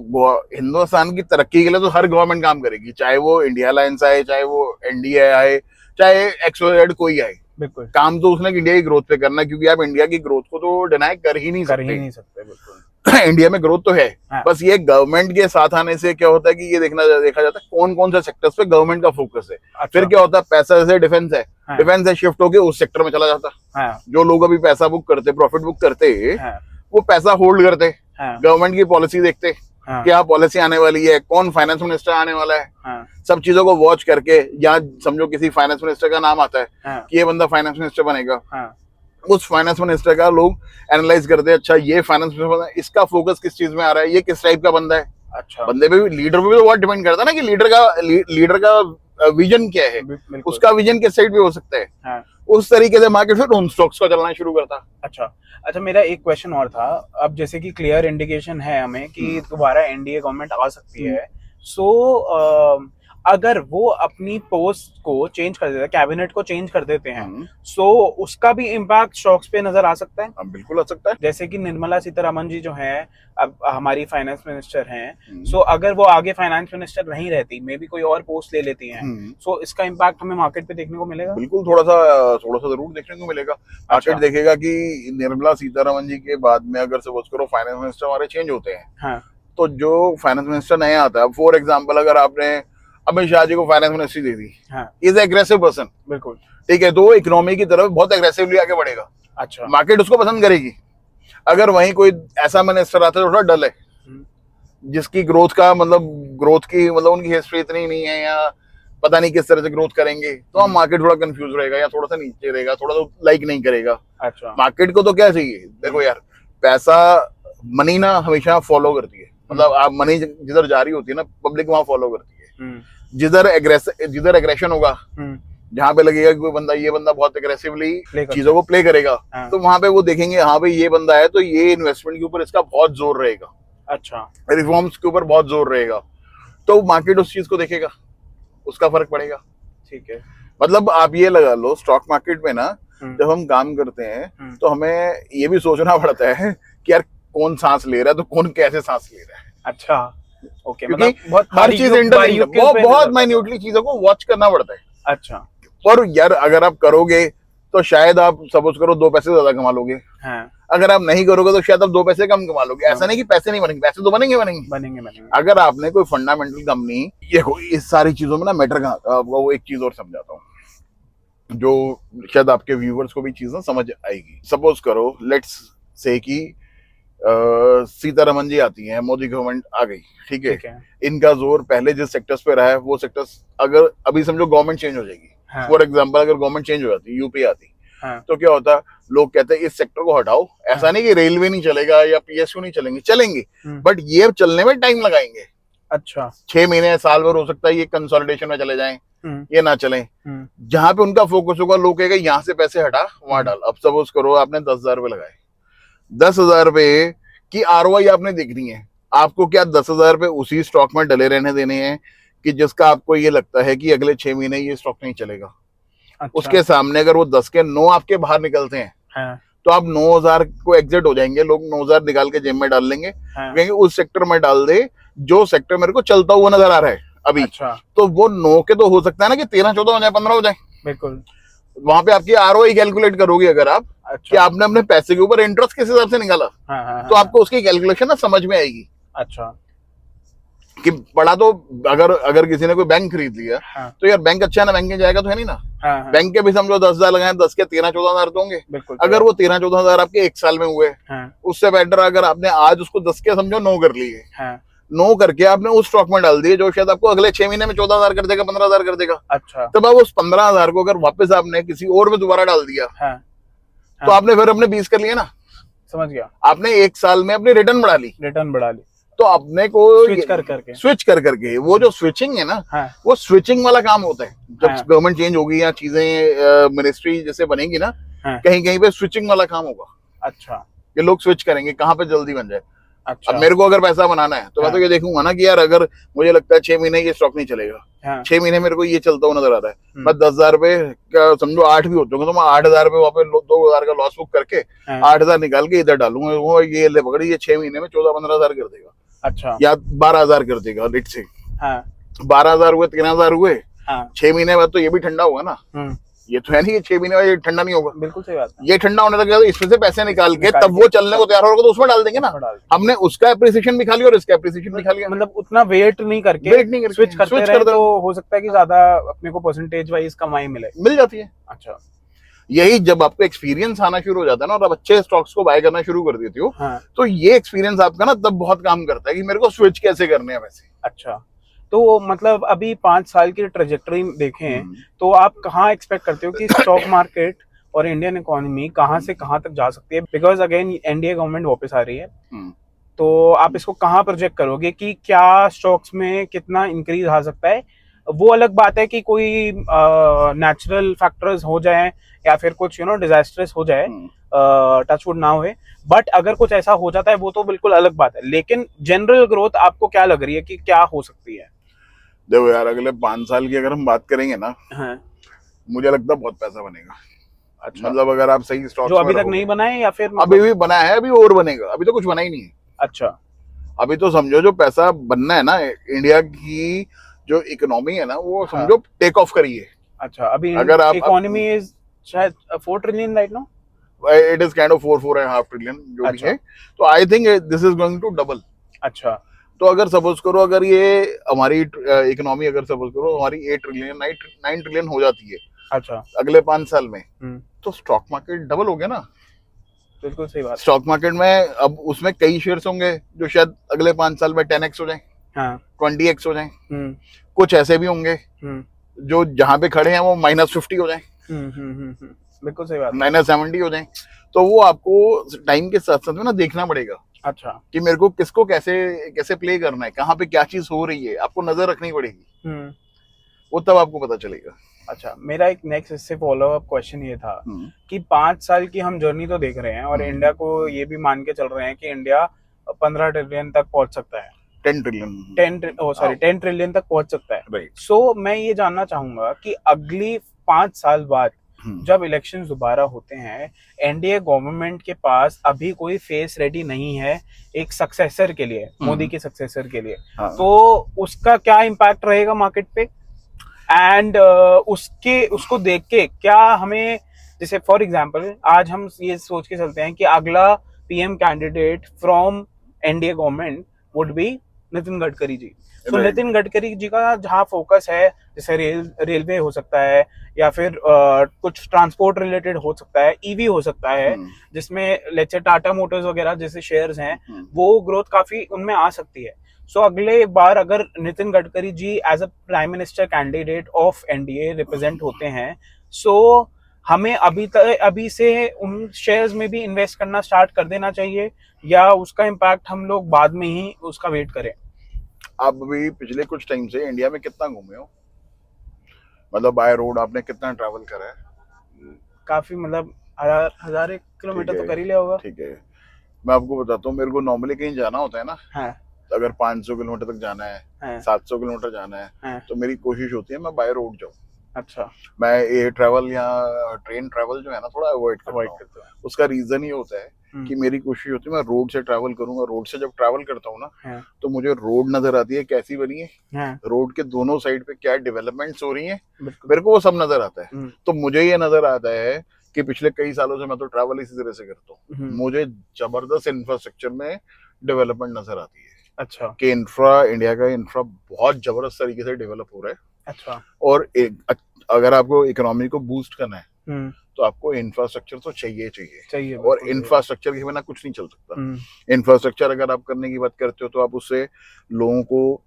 हिंदुस्तान की तरक्की के लिए तो हर गवर्नमेंट काम करेगी, चाहे वो इंडिया अलायंस आए, चाहे वो एनडीए आए, चाहे एक्सओजेड कोई आए, बिल्कुल काम तो उसने इंडिया की ग्रोथ पे करना है, क्योंकि आप इंडिया की ग्रोथ को तो डिनाई कर ही नहीं सकते। बिल्कुल। इंडिया में ग्रोथ तो है, हाँ, बस ये गवर्नमेंट के साथ आने से क्या होता है कि ये देखा जाता है कौन कौन से सेक्टर्स पे गवर्नमेंट का फोकस है। अच्छा। फिर क्या होता है, पैसा जैसे डिफेंस है, हाँ, डिफेंस है, शिफ्ट होके उस सेक्टर में चला जाता, हाँ, जो लोग अभी पैसा बुक करते, प्रॉफिट बुक करते, हाँ, वो पैसा होल्ड करते, हाँ, गवर्नमेंट की पॉलिसी देखते, हाँ, क्या पॉलिसी आने वाली है, कौन फाइनेंस मिनिस्टर आने वाला है, हाँ, सब चीजों को वॉच करके, या समझो किसी फाइनेंस मिनिस्टर का नाम आता है, हाँ, कि ये बंदा फाइनेंस मिनिस्टर बनेगा, हाँ, उस फाइनेंस मिनिस्टर का लोग एनालाइज करते हैं, अच्छा ये फाइनेंस मिनिस्टर, इसका फोकस किस चीज में आ रहा है, ये किस टाइप का बंदा है। अच्छा, बंदे पे भी, लीडर पे भी तो बहुत डिपेंड करता है ना कि लीडर का विजन क्या है, उसका विजन किस साइड पे हो सकता है, हाँ, उस तरीके से मार्केट फिर उन स्टॉक्स का चलना शुरू करता। अच्छा, मेरा एक क्वेश्चन और था। अब जैसे कि क्लियर इंडिकेशन है हमें कि दोबारा एनडीए गवर्नमेंट आ सकती है, सो अगर वो अपनी पोस्ट को चेंज कर देते हैं, कैबिनेट को चेंज कर देते हैं, सो उसका भी इम्पैक्ट स्टॉक्स पे नजर आ सकता है? बिल्कुल आ सकता है। जैसे कि निर्मला सीतारमण जी जो है, अब हमारी फाइनेंस मिनिस्टर हैं, सो अगर वो आगे फाइनेंस मिनिस्टर नहीं रहती, मे बी कोई और पोस्ट ले लेती हैं, सो इसका इम्पैक्ट हमें मार्केट पे देखने को मिलेगा? बिल्कुल, थोड़ा सा जरूर देखने को मिलेगा। मार्केट देखेगा कि निर्मला सीतारमण जी के बाद में अगर सपोज करो फाइनेंस मिनिस्टर हमारे चेंज होते हैं, हाँ, तो जो फाइनेंस मिनिस्टर नया आता है, फॉर एग्जाम्पल अगर आपने अमित शाह जी को finance ministry they the, is aggressive person, बिल्कुल, ठीक है, तो इकोनॉमी की तरफ बहुत एग्रेसिवली आगे बढ़ेगा। अच्छा, मार्केट उसको पसंद करेगी। अगर वहीं कोई ऐसा मिनिस्टर आता है थोड़ा डल है, जिसकी ग्रोथ की उनकी हिस्ट्री इतनी नहीं है, या पता नहीं किस तरह से ग्रोथ करेंगे, तो हम मार्केट थोड़ा कंफ्यूज रहेगा, या थोड़ा सा नीचे रहेगा, थोड़ा सा लाइक नहीं करेगा। अच्छा, मार्केट को तो क्या चाहिए, देखो यार, पैसा, मनी ना हमेशा फॉलो करती है, मतलब आप मनी जिधर जारी होती है ना, पब्लिक वहां फॉलो करती है। जिधर एग्रेशन होगा, जहाँ पे लगेगा कि कोई बंदा, ये बंदा बहुत एग्रेसिवली चीजों को प्ले करेगा, हाँ, तो वहां पे वो देखेंगे, हाँ भाई ये बंदा है, तो ये इन्वेस्टमेंट के ऊपर इसका बहुत जोर रहेगा। अच्छा, रिफॉर्म्स के ऊपर बहुत जोर रहेगा, तो मार्केट उस चीज को देखेगा, उसका फर्क पड़ेगा। ठीक है, मतलब आप ये लगा लो, स्टॉक मार्केट में ना जब हम काम करते हैं तो हमें ये भी सोचना पड़ता है कि यार कौन सांस ले रहा है, तो कौन कैसे सांस ले रहा है। अच्छा, ओके, मतलब बहुत हर चीज बहुत माइन्यूटली चीजों को वॉच करना पड़ता है। अच्छा, और यार अगर आप करोगे तो शायद आप सपोज करो 2 पैसे ज्यादा कमा लोगे, हाँ, अगर आप नहीं करोगे तो शायद आप 2 पैसे कम कमा लोगे। ऐसा नहीं कि पैसे नहीं बनेंगे, पैसे तो बनेंगे। अगर आपने कोई फंडामेंटल कंपनी, ये इस सारी चीजों में ना मैटर कहाँ, वो एक चीज और समझाता हूँ जो शायद आपके व्यूवर्स को भी चीज ना समझ आएगी। सपोज करो, लेट्स से कि सीतारमण जी आती हैं, मोदी गवर्नमेंट आ गई, ठीक है, इनका जोर पहले जिस सेक्टर्स पे रहा है वो सेक्टर्स, अगर अभी समझो गवर्नमेंट चेंज हो जाएगी, हाँ, फॉर एग्जांपल अगर गवर्नमेंट चेंज हो जाती, यूपी आती, हाँ, तो क्या होता, लोग कहते हैं इस सेक्टर को हटाओ। ऐसा नहीं कि रेलवे नहीं चलेगा या पीएसयू नहीं चलेंगे, बट ये चलने में टाइम लगाएंगे। अच्छा, 6 महीने साल भर हो सकता है ये कंसोलिडेशन में चले जाएं, ये ना चले। जहां पे उनका फोकस होगा, लोग कहेंगे यहाँ से पैसे हटा वहां डाल। अब सपोज करो आपने 10,000 रुपए लगाए, 10,000 रुपए की आरओआई आपने देखनी है। आपको क्या 10,000 रुपए उसी स्टॉक में डले रहने देने हैं कि जिसका आपको ये लगता है कि अगले 6 महीने ये स्टॉक नहीं चलेगा। अच्छा। उसके सामने अगर वो 10 के 9 आपके बाहर निकलते हैं, हाँ, तो आप 9,000 को एग्जिट हो जाएंगे, लोग 9,000 निकाल के जेब में डाल लेंगे, हाँ, कहेंगे उस सेक्टर में डाल दे जो सेक्टर मेरे को चलता हुआ नजर आ रहा है अभी। अच्छा। तो वो 9 के तो हो सकता है ना कि 13, 14 हो जाए, 15 हो जाए। बिल्कुल। वहां पे आपकी आरओआई कैलकुलेट करोगे अगर आप कि अच्छा। आपने अपने पैसे के ऊपर इंटरेस्ट किस हिसाब से निकाला, हाँ हाँ तो हाँ। आपको उसकी कैलकुलेशन ना समझ में आएगी अच्छा। कि पड़ा तो, अगर अगर किसी ने कोई बैंक खरीद लिया हाँ तो यार बैंक अच्छा है ना, बैंक में जाएगा तो है नहीं ना। हाँ हाँ। बैंक के भी समझो 10,000 लगाए, 10 के 13-14 हजार तो होंगे। बिल्कुल। अगर वो 13-14 हजार आपके एक साल में हुए, हाँ उससे बेटर अगर आपने आज उसको 10 के समझो 9 कर लिए, हाँ। 9 करके आपने उस स्टॉक में डाल दिए जो शायद आपको अगले 6 महीने में 14,000 कर देगा, 15,000 कर देगा। अच्छा। तब आप उस 15,000 को अगर वापस आपने किसी और में दोबारा डाल दिया, हाँ तो हाँ। आपने फिर अपने 20 कर लिए ना। समझ गया। आपने एक साल में अपनी रिटर्न बढ़ा ली। रिटर्न बढ़ा ली। तो अपने को स्विच कर करके। स्विच कर करके, वो जो स्विचिंग है ना, हाँ वो स्विचिंग वाला काम होता है। जब हाँ गवर्नमेंट चेंज होगी या चीजें मिनिस्ट्री जैसे बनेगी ना, हाँ। कहीं कहीं पे स्विचिंग वाला काम होगा। अच्छा ये लोग स्विच करेंगे कहाँ पे जल्दी बन जाए। अब अच्छा। मेरे को अगर पैसा बनाना है तो मैं तो हाँ ये देखूंगा ना कि यार अगर मुझे लगता है 6 महीने ये स्टॉक नहीं चलेगा, हाँ। 6 महीने मेरे को ये चलता हुआ नजर आ रहा है, मैं हम्म, 10,000 रुपए का समझो 8 भी हो जाऊंगा तो मैं 8,000 रुपए वहां पे 2,000 का लॉस बुक करके हाँ। 8,000 निकाल के इधर डालूंगा। वो ये ले पकड़ी, ये 6 महीने में 14-15,000 कर देगा अच्छा। या 12,000 कर देगा लेट से। हाँ 12,000 हुए, 13,000 हुए, हाँ। 6 महीने बाद तो ये भी ठंडा होगा ना। ये तो है नहीं कि 6 महीने बाद ये ठंडा नहीं होगा। बिल्कुल सही बात है। ये ठंडा होने लगा तो इसमें से पैसे निकाल के निकाल तब के वो चलने को तैयार होगा तो उसमें डाल देंगे ना। उसमें डाल हमने उसका एप्रिसिएशन भी खा लिया और इसका एप्रिसिएशन भी खा लिया। मतलब उतना वेट नहीं करके वेट नहीं करके स्विच करते स्विच रहे कर दो, तो हो सकता है कि ज्यादा अपने को परसेंटेज वाइज कमाई मिले। मिल जाती है। अच्छा। यही जब आपको एक्सपीरियंस आना शुरू हो जाता है ना और आप अच्छे स्टॉक्स को बाय करना शुरू कर देते हो, हाँ। तो ये एक्सपीरियंस आपका ना तब बहुत काम करता है कि मेरे को स्विच कैसे करने हैं वैसे। अच्छा। तो मतलब अभी 5 साल की ट्रेजेक्टरी देखें तो आप कहाँ एक्सपेक्ट करते हो कि स्टॉक मार्केट और इंडियन इकोनॉमी कहाँ से कहाँ तक जा सकती है? बिकॉज अगेन एनडीए गवर्नमेंट वापस आ रही है, तो आप इसको कहाँ प्रोजेक्ट करोगे कि क्या स्टॉक्स में कितना इंक्रीज आ सकता है? वो अलग बात है कि कोई नेचुरल फैक्टर्स हो जाए या फिर कुछ डिजास्टर्स हो जाए, टचवुड ना हुए, बट अगर कुछ ऐसा हो जाता है वो तो बिल्कुल अलग बात है। लेकिन जनरल ग्रोथ आपको क्या लग रही है कि क्या हो सकती है? देखो यार, अगले 5 साल की अगर हम बात करेंगे ना, हाँ। मुझे लगता है बहुत पैसा बनेगा। अच्छा। मतलब अगर आप सही स्टॉक्स जो में अभी तक रहोगे। नहीं बना है या फिर अभी भी बना है, अभी और बनेगा, अभी तो कुछ बना ही नहीं है। अच्छा। अभी तो समझो जो पैसा बनना है ना, इंडिया की जो इकोनॉमी है ना, वो हाँ। समझो टेक ऑफ करी है। अच्छा। अभी अगर आप इकोनॉमी इज शायद 4 trillion right now. It is kind of 4.5 trillion जो भी अच्छा। है। तो I think this is going to double. अच्छा। तो अगर सपोज करो, अगर ये हमारी इकोनॉमी अगर सपोज करो हमारी 8 ट्रिलियन 9 ट्रिलियन हो जाती है अच्छा। अगले 5 साल में, तो स्टॉक मार्केट डबल हो गया ना। बिल्कुल सही बात। स्टॉक मार्केट में अब उसमें कई शेयर्स होंगे जो शायद अगले 5 साल में 10x हो जाए, हाँ। 20x हो जाए। कुछ ऐसे भी होंगे जो जहां पे खड़े हैं वो -50 हो जाए, बिल्कुल सही बात। -70 हो जाए। तो वो आपको टाइम के साथ साथ में ना देखना पड़ेगा अच्छा। कि मेरे को किसको कैसे कैसे प्ले करना है, कहाँ पे क्या चीज हो रही है, आपको नजर रखनी पड़ेगी। वो तब आपको पता चलेगा। अच्छा, मेरा एक नेक्स्ट इससे फॉलो अप क्वेश्चन ये था कि 5 साल की हम जर्नी तो देख रहे हैं और इंडिया को ये भी मान के चल रहे हैं कि इंडिया 15 ट्रिलियन तक पहुंच सकता है। 10 ट्रिलियन 10 ट्रिलियन तक पहुंच सकता है। राइट। सो मैं ये जानना चाहूंगा कि अगली 5 साल बाद जब इलेक्शन दोबारा होते हैं, एनडीए गवर्नमेंट के पास अभी कोई फेस रेडी नहीं है एक सक्सेसर के लिए, मोदी के सक्सेसर के लिए, तो उसका क्या इम्पैक्ट रहेगा मार्केट पे? एंड उसको देख के क्या हमें, जैसे फॉर एग्जांपल आज हम ये सोच के चलते हैं कि अगला PM candidate from NDA government would be Nitin Gadkari ji. तो नितिन गडकरी जी का जहाँ फोकस है, जैसे रेलवे हो सकता है या फिर कुछ ट्रांसपोर्ट रिलेटेड हो सकता है, ईवी हो सकता है, जिसमें लेट्स से टाटा मोटर्स वगैरह जैसे शेयर्स हैं, वो ग्रोथ काफी उनमें आ सकती है। सो अगले बार अगर Nitin Gadkari ji as a prime minister candidate of NDA represent होते हैं, सो हमें अभी से उन शेयर्स में भी इन्वेस्ट करना स्टार्ट कर देना चाहिए या उसका इम्पैक्ट हम लोग बाद में ही उसका वेट करें? आप अभी पिछले कुछ टाइम से इंडिया में कितना घूमे हो? मतलब बाय रोड आपने कितना ट्रैवल करा है? काफी, मतलब 1000 किलोमीटर तो कर ही लिया होगा। ठीक है, मैं आपको बताता हूँ। मेरे को नॉर्मली कहीं जाना होता है ना, हाँ। अगर 500 किलोमीटर तक जाना है, 700 किलोमीटर जाना है, तो मेरी कोशिश होती है मैं बाय रोड जाऊँ। अच्छा। मैं एयर ट्रैवल या ट्रेन ट्रैवल जो है ना थोड़ा अवॉइड करता हूँ। उसका रीजन ये होता है कि मेरी कोशिश होती है मैं रोड से ट्रैवल करूंगा। रोड से जब ट्रैवल करता हूँ ना, हाँ, तो मुझे रोड नजर आती है कैसी बनी है, हाँ, रोड के दोनों साइड पे क्या डेवलपमेंट्स हो रही हैं, बिल्कुल। मेरे को वो सब नजर आता है। हम्म, तो मुझे ये नजर आता है कि पिछले कई सालों से मैं तो ट्रैवल इसी तरह से करता हूँ, हम्म, मुझे जबरदस्त इंफ्रास्ट्रक्चर में डेवलपमेंट नजर आती है अच्छा, कि इंफ्रा, इंडिया का इंफ्रा बहुत जबरदस्त तरीके से डेवलप हो रहा है। अच्छा, और अगर आपको इकोनॉमी को बूस्ट करना है हम्म, तो आपको इंफ्रास्ट्रक्चर तो चाहिए चाहिए, चाहिए, और बिल्कुल चाहिए। इंफ्रास्ट्रक्चर के बिना कुछ नहीं चल सकता। हम्म, इंफ्रास्ट्रक्चर अगर आप करने की बात करते हो तो आप उससे लोगों को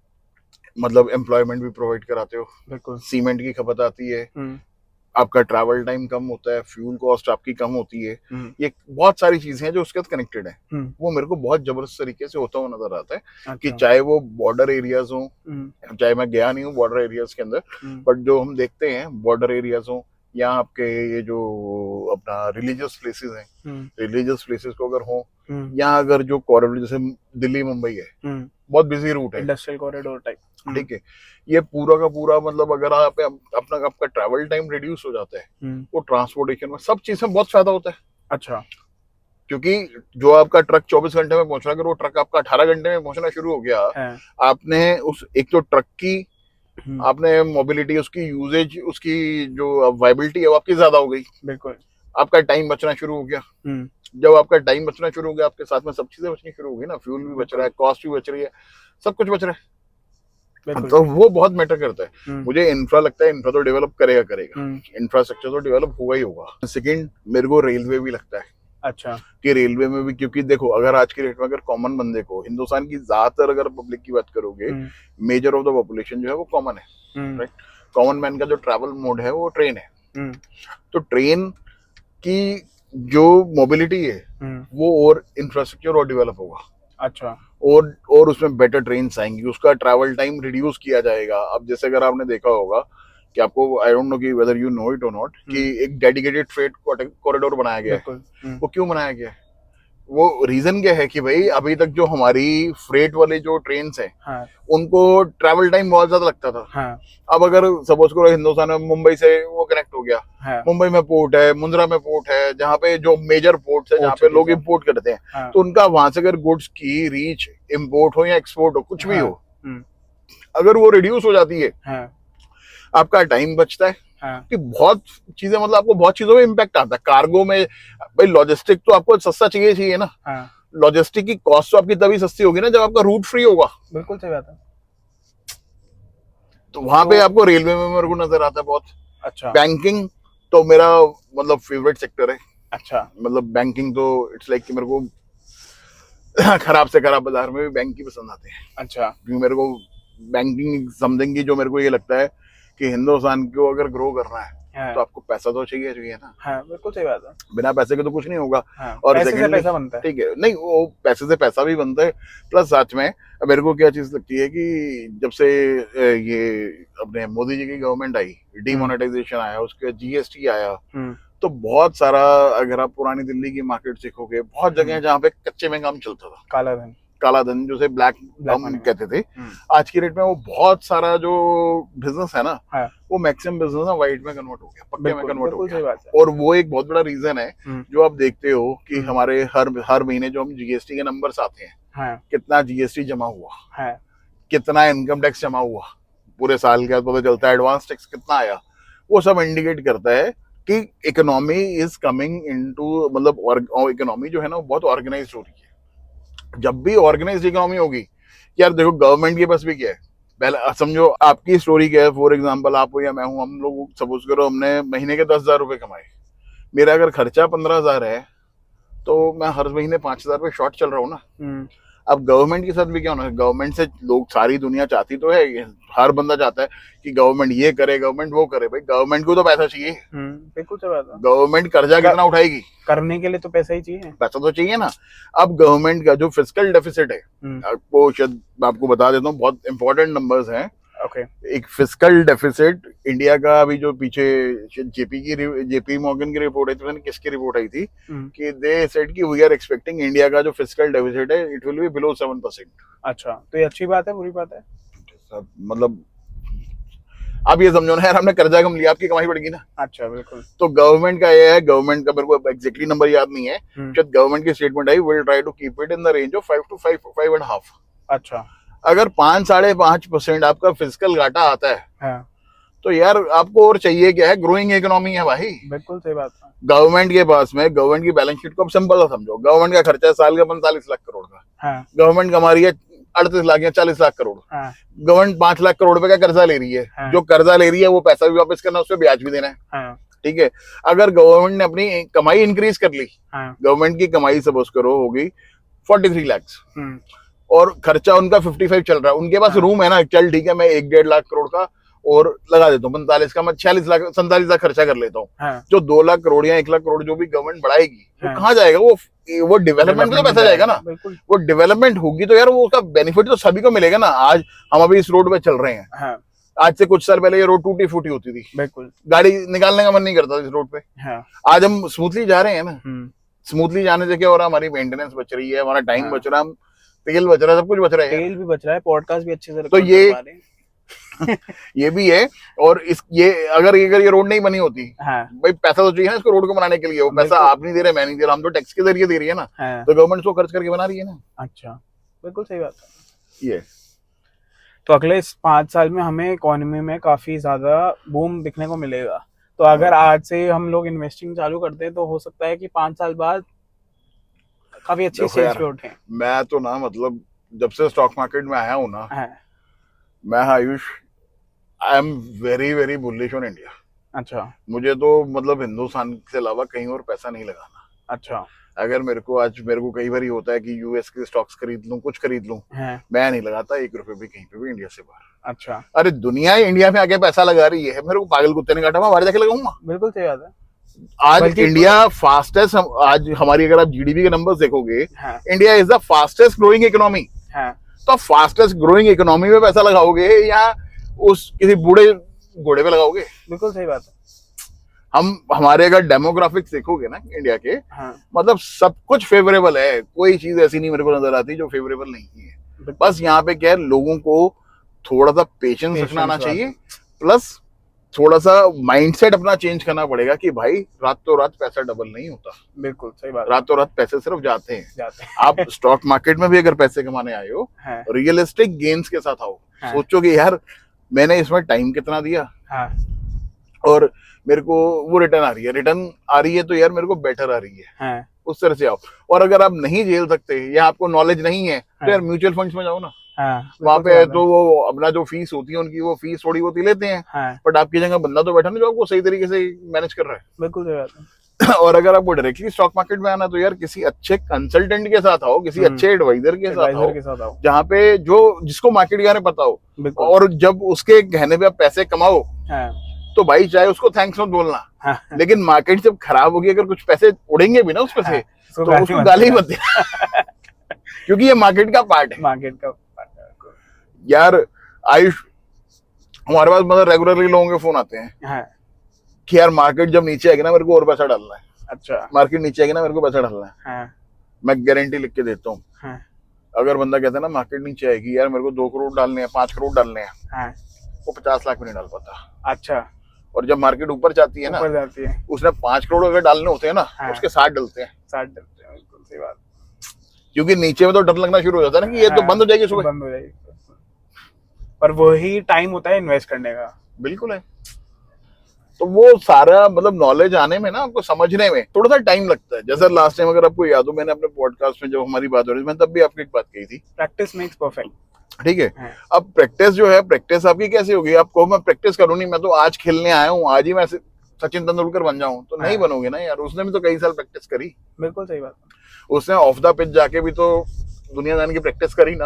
मतलब एम्प्लॉयमेंट भी प्रोवाइड कराते हो, बिल्कुल। सीमेंट की खपत आती है, हम्म, आपका ट्रैवल टाइम कम होता है, फ्यूल कॉस्ट आपकी कम होती है। हम्म, ये बहुत सारी चीजें हैं जो उसके साथ कनेक्टेड है। हम्म, वो मेरे को बहुत जबरदस्त तरीके से होता हुआ नजर आता है कि अच्छा, चाहे वो बॉर्डर एरियाज हो, हम्म, चाहे मैं गया नहीं हूँ बॉर्डर एरियाज के अंदर, हम्म, बट जो हम देखते हैं बॉर्डर एरियाज हो या आपके ये जो अपना रिलीजियस प्लेसेस हैं, हम्म, रिलीजियस प्लेसेस को अगर हो, हम्म, या अगर जो कॉरिडोर जैसे दिल्ली मुंबई है, बहुत बिजी रूट है, इंडस्ट्रियल कॉरिडोर टाइप। ठीक है, ये पूरा का पूरा मतलब अगर आप अपना आपका ट्रैवल टाइम रिड्यूस हो जाता है, वो ट्रांसपोर्टेशन में सब चीज में बहुत फायदा होता है। अच्छा, क्योंकि जो आपका ट्रक 24 घंटे में पहुंच रहा है, अगर वो ट्रक आपका 18 घंटे में पहुंचना शुरू हो गया, है, आपने उस एक तो ट्रक की हम्म, आपने मोबिलिटी, उसकी यूजेज, उसकी जो वाइबिलिटी है वो आपकी ज्यादा हो गई, बिल्कुल। आपका टाइम बचना शुरू हो गया। हम्म, जब आपका टाइम बचना शुरू हो गया, आपके साथ में सब चीजें बचनी शुरू हो गई ना, फ्यूल भी बच रहा है, बिल्कुल, कॉस्ट भी बच रही है, सब कुछ बच रहा है, बिल्कुल तो सही। वो बहुत मैटर करता है। हम्म, मुझे इंफ्रा लगता है, इंफ्रा तो डेवलप करेगा करेगा, हम्म, इंफ्रास्ट्रक्चर तो डेवलप होगा ही होगा। सेकंड, मेरे को रेलवे भी लगता है अच्छा, कि रेलवे में भी, क्योंकि देखो अगर आज की डेट में अगर कॉमन बंदे को, हिंदुस्तान की ज्यादातर अगर पब्लिक की बात करोगे, हम्म, मेजर ऑफ द पॉपुलेशन जो है वो कॉमन है, हम्म, राइट। कॉमन मैन का जो ट्रैवल मोड है वो ट्रेन है। हम्म, तो ट्रेन की जो मोबिलिटी है हम्म, वो और इंफ्रास्ट्रक्चर और डेवलप होगा, अच्छा, और उसमें बेटर ट्रेन आएंगी, उसका ट्रैवल टाइम रिड्यूस किया जाएगा। अब जैसे अगर आपने देखा होगा कि आपको, आई डोंट नो कि वेदर यू नो इट और नॉट, कि एक डेडिकेटेड फ्रेट कॉरिडोर बनाया गया है। बिल्कुल। वो क्यों बनाया गया है? वो रीजन क्या है कि भाई अभी तक जो हमारी फ्रेट वाले जो ट्रेन हैं, हाँ, उनको ट्रैवल टाइम बहुत ज्यादा लगता था। हाँ, अब अगर सपोज करो हिंदुस्तान में मुंबई से वो कनेक्ट हो गया, हाँ, मुंबई में पोर्ट है, मुंद्रा में पोर्ट है, जहाँ पे जो मेजर पोर्ट्स है जहाँ पोर्ट पे सिटीज लोग है। इंपोर्ट करते हैं, हाँ, तो उनका वहां से अगर गुड्स की रीच, इंपोर्ट हो या एक्सपोर्ट हो, कुछ भी हाँ, हो, अगर वो रिड्यूस हो जाती है, हाँ, आपका टाइम बचता है। हाँ, कि बहुत चीजें, मतलब आपको बहुत चीजों में इम्पैक्ट आता है। कार्गो में भाई लॉजिस्टिक तो आपको सस्ता चाहिए चाहिए ना, हाँ, लॉजिस्टिक की कॉस्ट तो आपकी तभी सस्ती होगी ना जब आपका रूट फ्री होगा। बिल्कुल सही बात है। तो वहां तो पे आपको रेलवे में मेरे को नजर आता है बहुत। अच्छा, बैंकिंग तो मेरा मतलब फेवरेट सेक्टर है, अच्छा, मतलब बैंकिंग तो इट्स लाइक कि मेरे को खराब से खराब बाजार में भी बैंक ही पसंद आते हैं, अच्छा, क्योंकि मेरे को बैंकिंग समथिंग की जो मेरे को ये लगता है कि हिंदुस्तान को अगर ग्रो करना है तो हाँ, आपको पैसा तो चाहिए चाहिए ना, हाँ, बिल्कुल सही बात है। बिना पैसे के तो कुछ नहीं होगा। हाँ, और पैसे से सेकेंडली, पैसा बनता है। ठीक है, नहीं वो पैसे से पैसा भी बनता है, प्लस साथ में मेरे को क्या चीज लगती है कि जब से ये अपने मोदी जी की गवर्नमेंट आई, डीमोनेटाइजेशन आया, उसके जीएसटी आया, तो बहुत सारा, अगर आप पुरानी दिल्ली की मार्केट देखोगे, बहुत जगह है जहाँ पे कच्चे में काम चलता था, काला धन, काला धन जिसे ब्लैक ब्लैक हम मनी। कहते थे। आज की डेट में वो बहुत सारा जो बिजनेस है ना, हाँ, वो मैक्सिमम बिजनेस ना व्हाइट में कन्वर्ट हो गया, पक्के में बिल्कुल, कन्वर्ट हो बिल्कुल सही गया। बात है। और वो एक बहुत बड़ा रीजन है जो आप देखते हो कि हमारे हर महीने जो हम जीएसटी के नंबर्स आते हैं, हाँ, कितना जीएसटी जमा हुआ, हाँ, कितना इनकम टैक्स जमा हुआ, पूरे साल के बाद पता चलता है एडवांस टैक्स कितना आया, वो सब इंडिकेट करता है कि इकोनॉमी इज कमिंग इनटू, मतलब इकोनॉमी जो है ना वो बहुत ऑर्गेनाइज हो रही है। जब भी ऑर्गेनाइज इकोनॉमी होगी, यार देखो गवर्नमेंट के पास भी क्या है, पहले समझो आपकी स्टोरी क्या है, फॉर एग्जाम्पल आप हो या मैं हूं, हम लोग सपोज करो हमने महीने के 10,000 रुपए कमाए, मेरा अगर खर्चा 15,000 है, तो मैं हर महीने 5,000 रुपए शॉर्ट चल रहा हूँ ना। अब गवर्नमेंट के साथ भी क्या होना है, गवर्नमेंट से लोग, सारी दुनिया चाहती तो है, हर बंदा चाहता है कि गवर्नमेंट ये करे, गवर्नमेंट वो करे, भाई गवर्नमेंट को तो पैसा चाहिए, बिल्कुल सही बात है। गवर्नमेंट कर्जा कितना उठाएगी, करने के लिए तो पैसा ही चाहिए। पैसा तो चाहिए ना। अब गवर्नमेंट का जो फिस्कल डेफिसिट है, आपको शायद मैं आपको बता देता हूँ, बहुत इंपॉर्टेंट नंबर्स हैं। ओके, एक फिस्कल डेफिसिट इंडिया का, अभी जो पीछे जेपी मॉर्गन की रिपोर्ट आई थी, पता नहीं किसकी रिपोर्ट आई थी, कि दे सेड कि वी आर एक्सपेक्टिंग इंडिया का जो फिस्कल डेफिसिट है इट विल बी बिलो 7%। अच्छा, तो ये अच्छी बात है, बुरी बात है? मतलब आप ये समझो ना यार, हमने कर्जा कम लिया, आपकी कमाई बढ़ेगी ना। अच्छा बिल्कुल। तो गवर्नमेंट का ये है, गवर्नमेंट का मेरे को एग्जैक्टली नंबर याद नहीं है, शायद गवर्नमेंट की statement I, will try to keep it in the range of 5 to 5.5। अच्छा। अगर 5-5.5% आपका फिजिकल घाटा आता है, हाँ। तो यार आपको और चाहिए क्या है? ग्रोइंग इकोनॉमी है भाई। बिल्कुल सही बात है। गवर्नमेंट के पास में, गवर्नमेंट की बैलेंस शीट को आप सिंपल समझो, गवर्नमेंट का खर्चा है साल का 45 लाख करोड़ का, हाँ। गवर्नमेंट कमा रही है 38 लाख या 40 लाख करोड़, हाँ। गवर्नमेंट 5 लाख करोड़ रुपए का कर्जा ले रही है। हाँ। जो कर्जा ले रही है वो पैसा भी वापस करना, उस पर ब्याज भी देना है। हाँ। ठीक है, अगर गवर्नमेंट ने अपनी कमाई इंक्रीज कर ली, हाँ। गवर्नमेंट की कमाई सपोज करो होगी 43 लाख और खर्चा उनका 55 चल रहा है, उनके पास हाँ। रूम है ना, चल ठीक है मैं 1-1.5 लाख करोड़ का और लगा देता हूँ, 45 का मैं 47 लाख खर्चा कर लेता हूँ। हाँ। जो 2 लाख करोड़ या 1 लाख करोड़ जो भी गवर्नमेंट बढ़ाएगी, हाँ। वो कहाँ जाएगा? वो डेवलपमेंट में तो पैसा जाएगा ना। वो डेवलपमेंट होगी तो यार वो उसका बेनिफिट तो सभी को मिलेगा ना। आज हम अभी इस रोड पे चल रहे हैं, हाँ। आज से कुछ साल पहले ये रोड टूटी फूटी होती थी, बिल्कुल, गाड़ी निकालने का मन नहीं करता इस रोड पे। हाँ। आज हम स्मूथली जा रहे हैं ना, स्मूथली जाने से क्या हो रहा है? हमारी मेंटेनेंस बच रही है, हमारा टाइम बच रहा है, तेल बच रहा है, सब कुछ बच रहा है, तेल भी बच रहा है, पॉडकास्ट भी अच्छे से तो ये भी है। और ये अगर ये रोड नहीं बनी होती, हाँ। भाई पैसा तो चाहिए ना इसको रोड को बनाने के लिए, वो पैसा आप नहीं दे रहे, मैं नहीं दे रहा, हम तो टैक्स के जरिए दे रही है ना। हाँ। तो गवर्नमेंट उसको खर्च करके बना रही है ना। अच्छा, बिल्कुल सही बात है। ये तो अगले 5 साल में हमें इकोनॉमी में काफी ज्यादा बूम दिखने को मिलेगा। तो अगर आज से हम लोग इन्वेस्टिंग चालू करते हैं तो हो सकता है कि 5 साल बाद काफी अच्छी स्टेज पे उठे। मैं तो ना मतलब जब से स्टॉक मार्केट में आया हूँ ना, मैं Ayush I am very very bullish on India. अच्छा। मुझे तो मतलब हिंदुस्तान के अलावा कहीं और पैसा नहीं लगाना। अच्छा। अगर मेरे को कई बार होता है कि यूएस के स्टॉक्स खरीद लूं, कुछ खरीद लूं, मैं नहीं लगाता 1 रुपए भी कहीं पे भी इंडिया से बाहर। अच्छा। अरे दुनिया इंडिया में आके पैसा लगा रही है, मेरे को पागल कुत्ते ने काटा, मैं बाहर जाके लगाऊंगा। बिल्कुल सही बात है। आज इंडिया फास्टेस्ट, आज हमारी अगर आप जीडीपी के नंबर्स देखोगे, India is the fastest growing economy. तो फास्टेस्ट ग्रोइंग इकोनॉमी में पैसा लगाओगे या उस किसी बूढ़े घोड़े पे लगाओगे? बिल्कुल सही बात है। हमारे अगर डेमोग्राफिक्स देखोगे ना इंडिया के, मतलब सब कुछ फेवरेबल है, कोई चीज ऐसी नहीं मेरे को नजर आती जो फेवरेबल नहीं है। बस यहाँ पे क्या है, लोगों को थोड़ा सा पेशेंस रखना आना चाहिए, प्लस थोड़ा सा माइंडसेट अपना चेंज करना पड़ेगा कि भाई रातों रात पैसा डबल नहीं होता। बिल्कुल सही बात। रातों रात पैसे सिर्फ जाते हैं। आप स्टॉक मार्केट में भी अगर पैसे कमाने आए हो, रियलिस्टिक गेन्स के साथ आओ। सोचो कि यार मैंने इसमें टाइम कितना दिया और मेरे को वो रिटर्न आ रही है तो यार मेरे को बेटर आ रही है, उस तरह से आओ। और अगर आप नहीं झेल सकते या आपको नॉलेज नहीं है तो यार म्यूचुअल फंड्स में जाओ ना। वहां पे तो वो अपना जो फीस होती है उनकी, वो फीस थोड़ी बहुत ही लेते हैं, बट आपकी जगह बंदा तो बैठा ना जो आपको सही तरीके से मैनेज कर रहा है। बिल्कुल सही बात है। और अगर आपको डायरेक्टली स्टॉक मार्केट में आना तो यार किसी अच्छे कंसल्टेंट के साथ आओ, किसी अच्छे एडवाइजर के साथ आओ, जहाँ पे जिसको मार्केट के बारे में पता हो। और जब उसके कहने पे आप पैसे कमाओ तो भाई चाहे उसको थैंक्स मत बोलना, लेकिन मार्केट जब खराब होगी, अगर कुछ पैसे उड़ेंगे भी ना उसमें से, तो उसको गाली मत देना क्योंकि ये मार्केट का पार्ट है। यार आयुष, हमारे पास मतलब रेगुलरली लोगों के फोन आते हैं कि यार मार्केट जब नीचे आएगी ना मेरे को और पैसा डालना है। अच्छा। मार्केट नीचे आएगी ना मेरे को पैसा डालना है। मैं गारंटी लिख के देता हूँ। अगर बंदा कहता है ना मार्केट नीचे आएगी यार मेरे को 2 करोड़ डालने हैं, 5 करोड़ डालने हैं, वो 50 लाख भी नहीं डाल पाता। अच्छा। और जब मार्केट ऊपर जाती है ना, उसने 5 करोड़ अगर डालने होते हैं ना, उसके 60 डलते हैं। 60 डलते हैं, बिल्कुल सही बात। क्योंकि नीचे में तो डर लगना शुरू हो जाता है ना कि ये तो बंद हो जाएगी, सुबह बंद हो जाएगी। पर वही टाइम होता है इन्वेस्ट करने का। बिल्कुल है। तो वो सारा मतलब नॉलेज आने में ना, आपको समझने में थोड़ा सा टाइम लगता है। जैसे लास्ट टाइम अगर आपको याद हो, मैंने अपने पॉडकास्ट में जब हमारी बात हो रही थी, मैंने तब भी आपको एक बात कही थी, प्रैक्टिस मेक्स परफेक्ट। ठीक है। अब प्रैक्टिस जो है, प्रैक्टिस आपकी कैसे होगी? आपको मैं प्रैक्टिस करूँ नहीं, मैं तो आज खेलने आया हूँ, आज ही मैं सचिन तेंदुलकर बन जाऊं, तो नहीं बनोगे ना यार। उसने भी तो कई साल प्रैक्टिस करी। बिल्कुल सही बात। उसने ऑफ द पिच जाके भी तो दुनियादारी की प्रैक्टिस करी ना।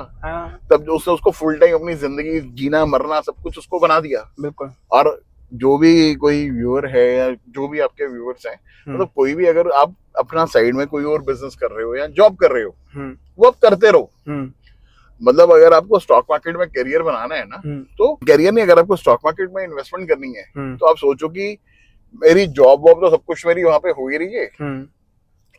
तब उसने उसको फुल टाइम अपनी जिंदगी जीना मरना सब कुछ उसको बना दिया। बिल्कुल। और जो भी कोई व्यूअर है या जो भी आपके व्यूअर्स हैं, मतलब कोई भी अगर आप अपना साइड में कोई और बिजनेस कर रहे हो या जॉब कर रहे हो, वो आप करते रहो। मतलब अगर आपको स्टॉक मार्केट में करियर बनाना है ना, तो करियर नहीं, अगर आपको स्टॉक मार्केट में इन्वेस्टमेंट करनी है तो आप सोचो कि मेरी जॉब वॉब तो सब कुछ मेरी वहां पे हो ही रही है,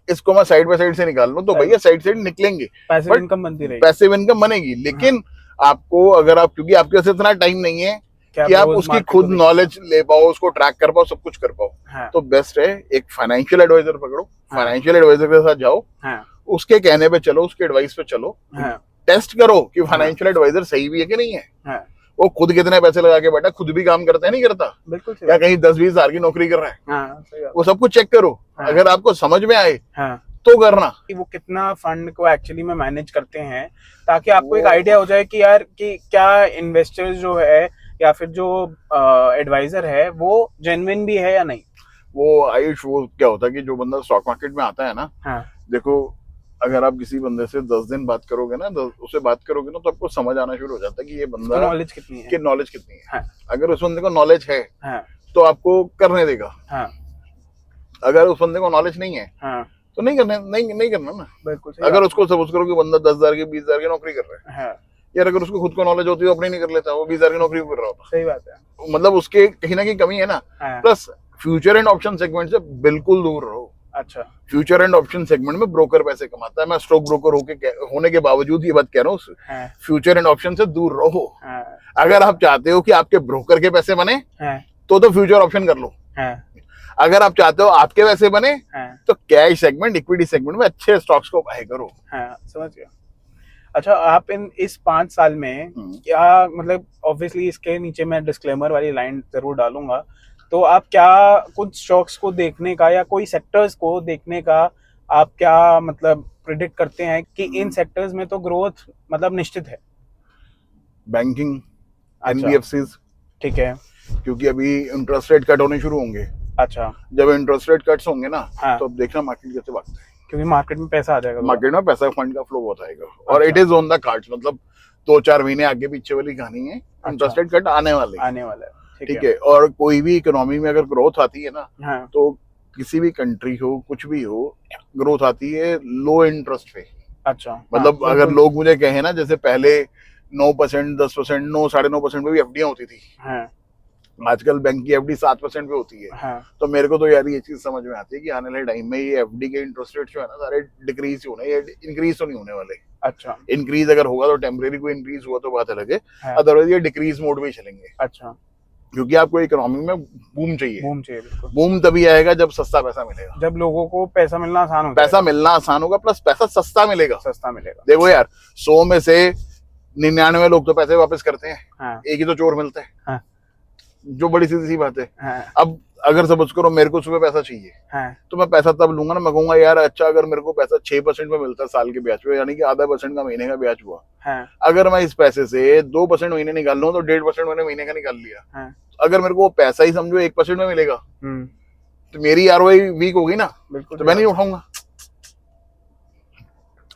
इसको मैं साइड बाय साइड से निकाल लूं, तो भैया साइड साइड निकलेंगे, पैसिव इनकम बनती रहेगी, पैसिव इनकम बनेगी। लेकिन आपको अगर आप, क्योंकि आपके पास इतना टाइम नहीं है कि आप उसकी खुद नॉलेज ले पाओ, उसको ट्रैक कर पाओ, सब कुछ कर पाओ। हाँ, तो बेस्ट है एक फाइनेंशियल एडवाइजर पकड़ो, हाँ, फाइनेंशियल एडवाइजर के साथ जाओ, हाँ, उसके कहने पे चलो, उसके एडवाइस पे चलो, हाँ, टेस्ट करो कि फाइनेंशियल एडवाइजर सही भी है कि नहीं है। हाँ, वो खुद कितने पैसे लगा के बैठा, खुद भी काम करता है नहीं करता, बिल्कुल सही या बात। कहीं 10-20 हजार की नौकरी कर रहा है, हाँ, सही बात। वो सब कुछ चेक करो। हाँ। अगर आपको समझ में आए हाँ, तो करना। कि वो कितना फंड को एक्चुअली में मैनेज करते हैं, ताकि आपको एक वो- आइडिया हो जाए कि यार कि क्या इन्वेस्टर्स जो है या फिर जो एडवाइजर है वो जेन्युइन भी है या नहीं। वो आयुष, वो क्या होता है कि जो बंदा स्टॉक मार्केट में आता है ना, हाँ, देखो अगर आप किसी बंदे से 10 दिन बात करोगे ना, उससे बात करोगे ना, तो आपको समझ आना शुरू हो जाता है कि ये बंदा नॉलेज कितनी है। की नॉलेज कितनी है। हाँ, अगर उस बंदे को नॉलेज है हाँ, तो आपको करने देगा, हाँ, अगर उस बंदे को नॉलेज नहीं है हाँ, तो नहीं करना, नहीं करना ना। बिल्कुल सही अगर बात उसको सपोज करो कि बंदा 10,000 की 20,000 की नौकरी कर रहा है, है। हाँ, यार अगर उसको खुद को नॉलेज होती है वो अपनी नहीं कर लेता, वो 20,000 की नौकरी कर रहा होता। सही बात है। मतलब उसके कहीं ना कहीं कमी है ना। हाँ, plus future and option segment से बिल्कुल दूर रहो। अच्छा, फ्यूचर एंड ऑप्शन सेगमेंट में ब्रोकर पैसे कमाता है। मैं स्टॉक ब्रोकर होने के बावजूद ये बात कह रहा हूँ, हाँ, फ्यूचर एंड ऑप्शन से दूर रहो। हाँ, अगर आप चाहते हो कि आपके ब्रोकर के पैसे बने हाँ, तो फ्यूचर ऑप्शन कर लो। हाँ, अगर आप चाहते हो आपके पैसे बने हाँ, तो कैश सेगमेंट, इक्विटी सेगमेंट में अच्छे स्टॉक्स को बाय करो। हाँ, समझ गया। अच्छा, आप इस 5 साल में क्या, मतलब ऑब्वियसली इसके नीचे मैं डिस्क्लेमर वाली लाइन जरूर डालूंगा, तो आप क्या कुछ स्टॉक्स को देखने का या कोई सेक्टर्स को देखने का आप क्या मतलब प्रिडिक्ट करते हैं कि इन सेक्टर्स में तो ग्रोथ मतलब निश्चित है। बैंकिंग, अच्छा, एनबीएफसीज, ठीक है। क्योंकि अभी इंटरेस्ट रेट कट होने शुरू होंगे। अच्छा, जब इंटरेस्ट रेट कट्स होंगे ना, हाँ, तो अब देखना मार्केट कैसे भागता है। क्योंकि मार्केट में पैसा आ जाएगा, मार्केट में पैसा, फंड का फ्लो होता आएगा, और इट अच्छा, इज ऑन द कार्ड्स। मतलब 2-4 महीने आगे पीछे वाली कहानी है, इंटरेस्ट रेट कट आने वाले हैं। आने वाला है। ठीक है। और कोई भी इकोनॉमी में अगर ग्रोथ आती है ना, हाँ, तो किसी भी कंट्री हो, कुछ भी हो, ग्रोथ आती है लो इंटरेस्ट पे। अच्छा, मतलब हाँ, अगर बिल्कुल, लोग मुझे कहें ना, जैसे पहले 9%, 10%, 9-9.5% में भी एफडी होती थी, हाँ, आजकल बैंक की एफडी 7% पे होती है। हाँ, तो मेरे को तो यार ये चीज समझ में आती है कि आने वाले टाइम में ये एफडी के इंटरेस्ट रेट जो है ना, सारे डिक्रीज होने, ये इंक्रीज तो नहीं होने वाले। अच्छा, इंक्रीज अगर होगा तो टेम्परेरी कोई इंक्रीज हुआ तो बात अलग है, हाँ, अदरवाइज ये डिक्रीज मोड में ही चलेंगे। अच्छा, क्योंकि आपको इकोनॉमी में बूम चाहिए। बूम चाहिए, बिल्कुल। बूम तभी आएगा जब सस्ता पैसा मिलेगा, जब लोगों को पैसा मिलना आसान हो पैसा मिलना आसान होगा, प्लस पैसा सस्ता मिलेगा। सस्ता मिलेगा। देखो यार, 100 में से 99 लोग तो पैसे वापस करते हैं, हाँ, एक ही तो चोर मिलता है। हाँ, जो बड़ी सीधी सी बात है। हाँ, अब अगर सपोज करो मेरे को सुबह पैसा चाहिए, हाँ, तो मैं पैसा तब लूंगा ना, मैं कहूंगा यार अच्छा अगर मेरे को पैसा 6% में मिलता है साल के ब्याज पे, यानी कि आधा % का महीने का ब्याज हुआ, हाँ, अगर मैं इस पैसे से 2% महीने निकाल लूँ तो 1.5% मैंने महीने का निकाल लिया। हाँ, अगर मेरे को वो पैसा ही समझो 1% में मिलेगा, हम्म, तो मेरी आरओआई वीक होगी ना, बिल्कुल, तो मैं नहीं उठाऊंगा।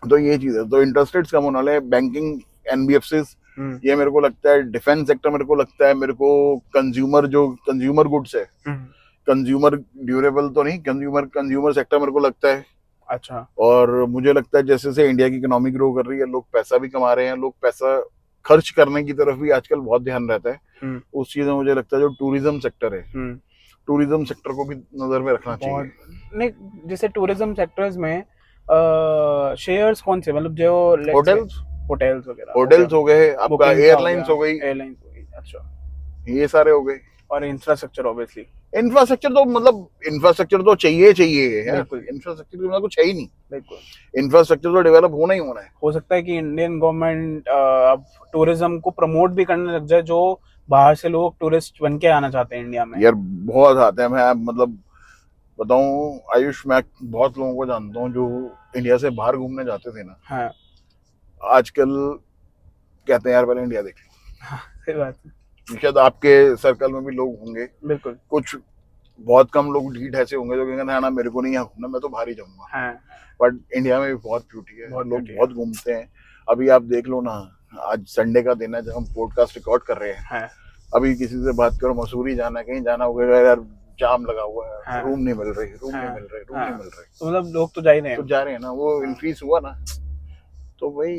तो ये चीज है। तो इंटरेस्ट रेट्स कम होने वाले, बैंकिंग, एनबीएफसीज, ये मेरे को लगता है। डिफेंस सेक्टर मेरे को लगता है, मेरे को कंज्यूमर, जो कंज्यूमर गुड्स है, कंज्यूमर ड्यूरेबल तो नहीं, कंज्यूमर सेक्टर मेरे को लगता है। अच्छा, और मुझे लगता है जैसे जैसे इंडिया की इकोनॉमी ग्रो कर रही है, लोग पैसा भी कमा रहे हैं, लोग पैसा खर्च करने की तरफ भी आजकल बहुत ध्यान रहता है। उस चीज में मुझे लगता है जो टूरिज्म सेक्टर है, टूरिज्म सेक्टर को भी नजर में रखना चाहिए। नहीं, जैसे टूरिज्म सेक्टर्स में शेयर्स कौन से, मतलब जो होटल्स वगैरह, होटल्स हो गए, आपका एयरलाइंस हो गई, अच्छा, ये सारे हो गए, और इंफ्रास्ट्रक्चर ऑब्वियसली। इंफ्रास्ट्रक्चर तो मतलब इंफ्रास्ट्रक्चर तो चाहिए यार, बिल्कुल। इंफ्रास्ट्रक्चर के बिना कुछ है ही नहीं। बिल्कुल, इंफ्रास्ट्रक्चर तो डेवलप होना ही होना है। हो सकता है कि इंडियन गवर्नमेंट अब टूरिज्म को प्रमोट भी करने लग जाए, जो बाहर से लोग टूरिस्ट बन के आना चाहते हैं इंडिया में। यार बहुत आते हैं। मैं मतलब बताऊं आयुष, मैं बहुत लोगों को जानता हूँ जो इंडिया से बाहर घूमने जाते थे ना, हाँ, आजकल कहते हैं यार पहले इंडिया देख लो। सही बात है। शायद आपके सर्कल में भी लोग होंगे, बिल्कुल, कुछ बहुत कम लोग ढीठ ऐसे होंगे जो कहेंगे ना मेरे को नहीं यहाँ घूमना, मैं तो बाहर ही जाऊंगा। हाँ, बट इंडिया में भी बहुत ब्यूटी है, लोग बहुत घूमते हैं। अभी आप देख लो ना, आज संडे का दिन है जब हम पॉडकास्ट रिकॉर्ड कर रहे हैं। हाँ, अभी किसी से बात करो, मसूरी जाना, कहीं जाना होगा, यार जाम लगा हुआ है, हाँ, रूम नहीं मिल रही, रूम हाँ, नहीं मिल रही, रूम हाँ, नहीं मिल रही। तो मतलब लोग तो जा ही रहे हैं। तो जा रहे हैं ना, वो इंक्रीज हुआ ना। तो भाई